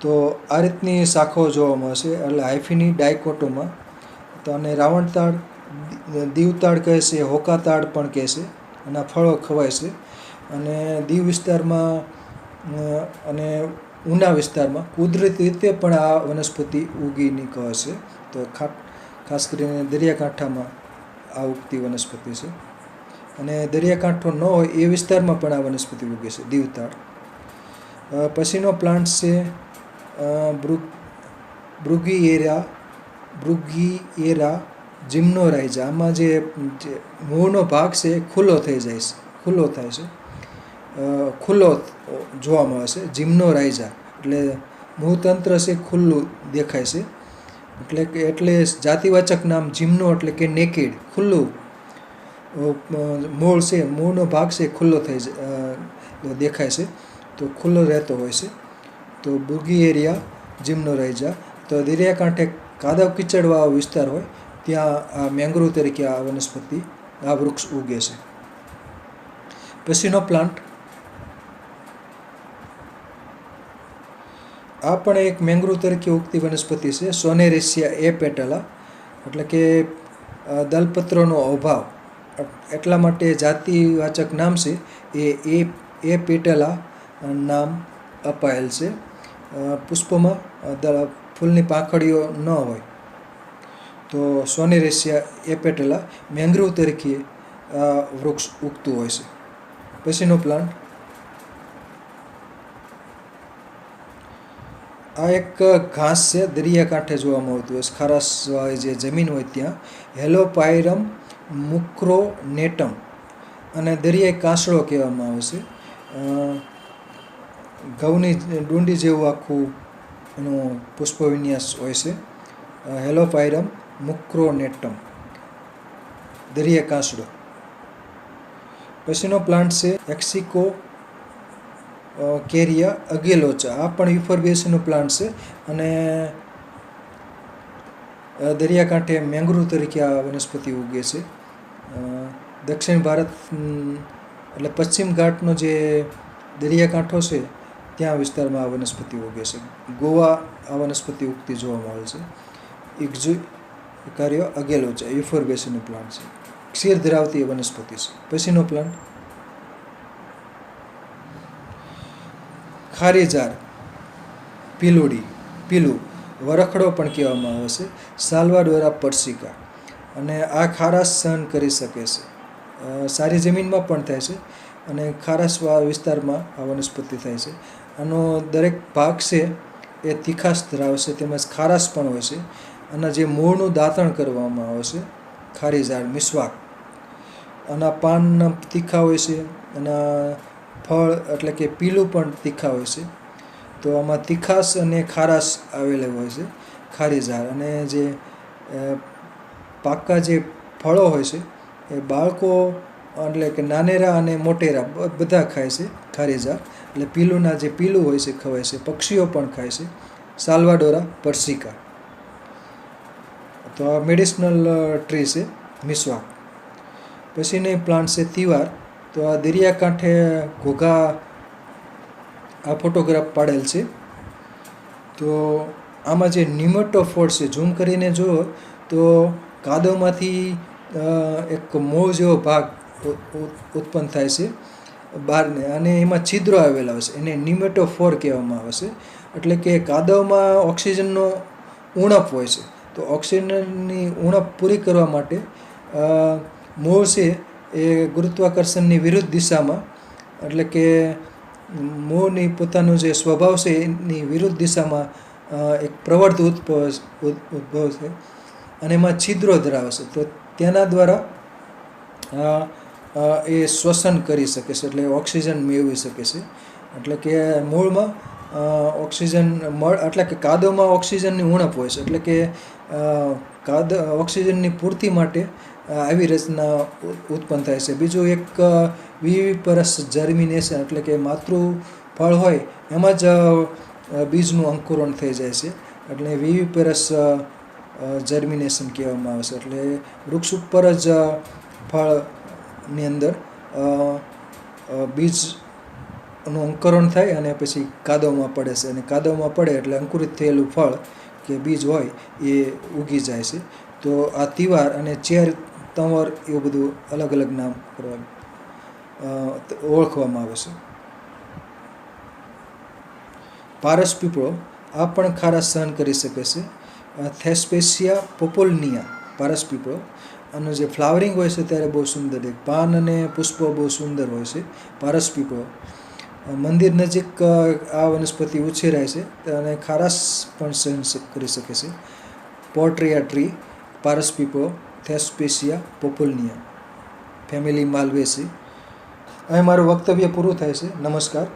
તો આ રીતની શાખાઓ જોવામાં આવશે. એટલે હાઇફીની ડાયકોટોમાં. તો આને રાવણતાડ, દીવતાડ કહે છે, હોકાતાડ પણ કહે છે. અને ફળો ખવાય છે. અને દીવ વિસ્તારમાં અને ઉના વિસ્તારમાં કુદરતી રીતે પણ આ વનસ્પતિ ઉગી નીકળે છે. તો ખાસ કરીને દરિયાકાંઠામાં આ ઉગતી વનસ્પતિ છે. અને દરિયાકાંઠો ન હોય એ વિસ્તારમાં પણ આ વનસ્પતિ ઉગે છે, દીવતાડ. પછીનો પ્લાન્ટ છે બ્રુગીએરા જિમ્નોરાઇઝા. આમાં જે મૂળનો ભાગ છે એ ખુલ્લો થાય છે, ખુલ્લો જોવામાં આવે છે. જિમ્નોરાઇઝા એટલે મૂળતંત્ર છે ખુલ્લું દેખાય છે, એટલે જાતિવાચક નામ જિમ્નો એટલે કે નેકેડ, ખુલ્લું. મૂળ છે, મૂળનો ભાગ છે ખુલ્લો દેખાય છે, તો ખુલ્લો રહેતો હોય છે. તો બ્રુગીએરિયા જિમ્નોરાઇઝા. તો દરિયાકાંઠે કાદવ કીચડવાળો વિસ્તાર હોય ત્યાં આ મેંગ્રોવ તરીકે આ વનસ્પતિ, આ વૃક્ષ ઉગે છે. પછીનો પ્લાન્ટ આ પણ એક મેંગ્રોવ તરીકે ઉગતી વનસ્પતિ છે. સોનેરેસિયા એ પેટલા, એટલે કે દલપત્રોનો અભાવ, એટલા માટે જાતિવાચક નામ છે એ પેટલા નામ અપાયેલ છે. પુષ્પમાં ફૂલની પાંખડીઓ ન હોય તો સોનેરેસિયા એ પેટલા મેંગ્રોવ તરીકે આ વૃક્ષ ઉગતું હોય છે. પછીનો પ્લાન્ટ આ એક ઘાસ છે, દરિયાકાંઠે જોવામાં આવતું હોય છે, ખારાશવાળી જે જમીન હોય ત્યાં. હેલોપાયરમ મુક્રોનેટમ અને દરિયાઈ કાસળો કહેવામાં આવે છે. ઘઉંની ડુંડી જેવું આખું એનું પુષ્પવિન્યાસ હોય છે. હેલોપાયરમ મુક્રોનેટમ, દરિયા કાસળો. પછીનો પ્લાન્ટ છે એક્સિકો કેરિયા અગેલોચા. આ પણ યુફોર્બિએસીનો પ્લાન્ટ છે અને દરિયાકાંઠે મેંગ્રુવ તરીકે આ વનસ્પતિ ઉગે છે. દક્ષિણ ભારત એટલે પશ્ચિમ ઘાટનો જે દરિયાકાંઠો છે ત્યાં વિસ્તારમાં આ વનસ્પતિ ઉગે છે. ગોવા આ વનસ્પતિ ઉગતી જોવા મળે છે. ઇક્ઝુકારિયો અગેલોચા યુફોર્બિએસીનો પ્લાન્ટ છે. ક્ષીર ધરાવતી વનસ્પતિ છે. પછીનો પ્લાન્ટ ખારીજાર પીલું વરખડો પણ કહેવામાં આવે છે. સાલ્વાડોરા પર્સિકા. અને આ ખારાશ સહન કરી શકે છે. સારી જમીનમાં પણ થાય છે અને ખારાશ વિસ્તારમાં આ વનસ્પતિ થાય છે. આનો દરેક ભાગ છે એ તીખાશ ધરાવે છે તેમજ ખારાશ પણ હોય છે. અને જે મૂળનું દાંતણ કરવામાં આવે છે ખારીજાર મિસ્વાક. આના પાન તીખા હોય છે, આના ફળ એટલે કે પીલું પણ તીખા હોય છે. તો આમાં તીખાશ અને ખારાશ આવેલી હોય છે ખારીજાર. અને જે પાકા જે ફળો હોય છે એ બાળકો એટલે કે નાનેરા અને મોટેરા બધા ખાય છે ખારીજાર. એટલે પીલુંના જે પીલું હોય છે ખવાય છે. પક્ષીઓ પણ ખાય છે. સાલ્વાડોરા પર્સિકા. તો આ મેડિસિનલ ટ્રી છે મિસ્વાક. પછીની પ્લાન્ટ છે તિવાર. તો આ દરિયાકાંઠે ઘોઘા આ ફોટોગ્રાફ પાડેલ છે. તો આમાં જે નિમેટોફોડ છે, ઝૂમ કરીને જુઓ તો કાદવમાંથી એક મૂળ જેવો ભાગ ઉત્પન્ન થાય છે બહારને, અને એમાં છિદ્રો આવેલા હોય છે. એને નિમેટોફોર કહેવામાં આવે છે. એટલે કે કાદવમાં ઓક્સિજનનો ઉણપ હોય છે, તો ઓક્સિજનની ઉણપ પૂરી કરવા માટે મૂળ છે એ ગુરુત્વાકર્ષણની વિરુદ્ધ દિશામાં, એટલે કે મૂળની પોતાનો જે સ્વભાવ છે એની વિરુદ્ધ દિશામાં એક પ્રવર્ત ઉદ્ભવ છે અને એમાં છિદ્રો ધરાવે છે. તો તેના દ્વારા એ શ્વસન કરી શકે છે, એટલે ઓક્સિજન મેળવી શકે છે. એટલે કે મૂળમાં ઓક્સિજન એટલે કે કાદવમાં ઓક્સિજનની ઉણપ હોય છે, એટલે કે ઓક્સિજનની પૂર્તિ માટે આવી રચના ઉત્પન્ન થાય છે. બીજું એક વિવિપરસ જર્મિનેશન, એટલે કે માતૃ ફળ હોય એમાં જ બીજનું અંકુરણ થઈ જાય છે, એટલે વિવિપરસ જર્મિનેશન કહેવામાં આવે છે. એટલે વૃક્ષ ઉપર જ ફળની અંદર બીજનું અંકુરણ થાય અને પછી કાદવમાં પડે છે, અને કાદવમાં પડે એટલે અંકુરિત થયેલું ફળ કે બીજ હોય એ ઉગી જાય છે. તો આ તિવાર અને ચેર તંવર એવું બધું અલગ અલગ નામ ઓળખવામાં આવે છે. પારસ પીપળો આ પણ ખારાશ સહન કરી શકે છે. થેસ્પેસિયા પોપોલનિયા પારસ પીપળો. અને જે ફ્લાવરિંગ હોય છે ત્યારે બહુ સુંદર પાન અને પુષ્પો બહુ સુંદર હોય છે પારસ પીપળો. મંદિર નજીક આ વનસ્પતિ ઉછેરાય છે અને ખારાશ પણ સહન કરી શકે છે. પોર્ટ્રિયા ટ્રી પારસ પીપળો થેસ્પેસિયા પોપોલનિયા ફેમિલી માલ્વેસી. અહીં મારું વક્તવ્ય પૂરું થાય છે. નમસ્કાર.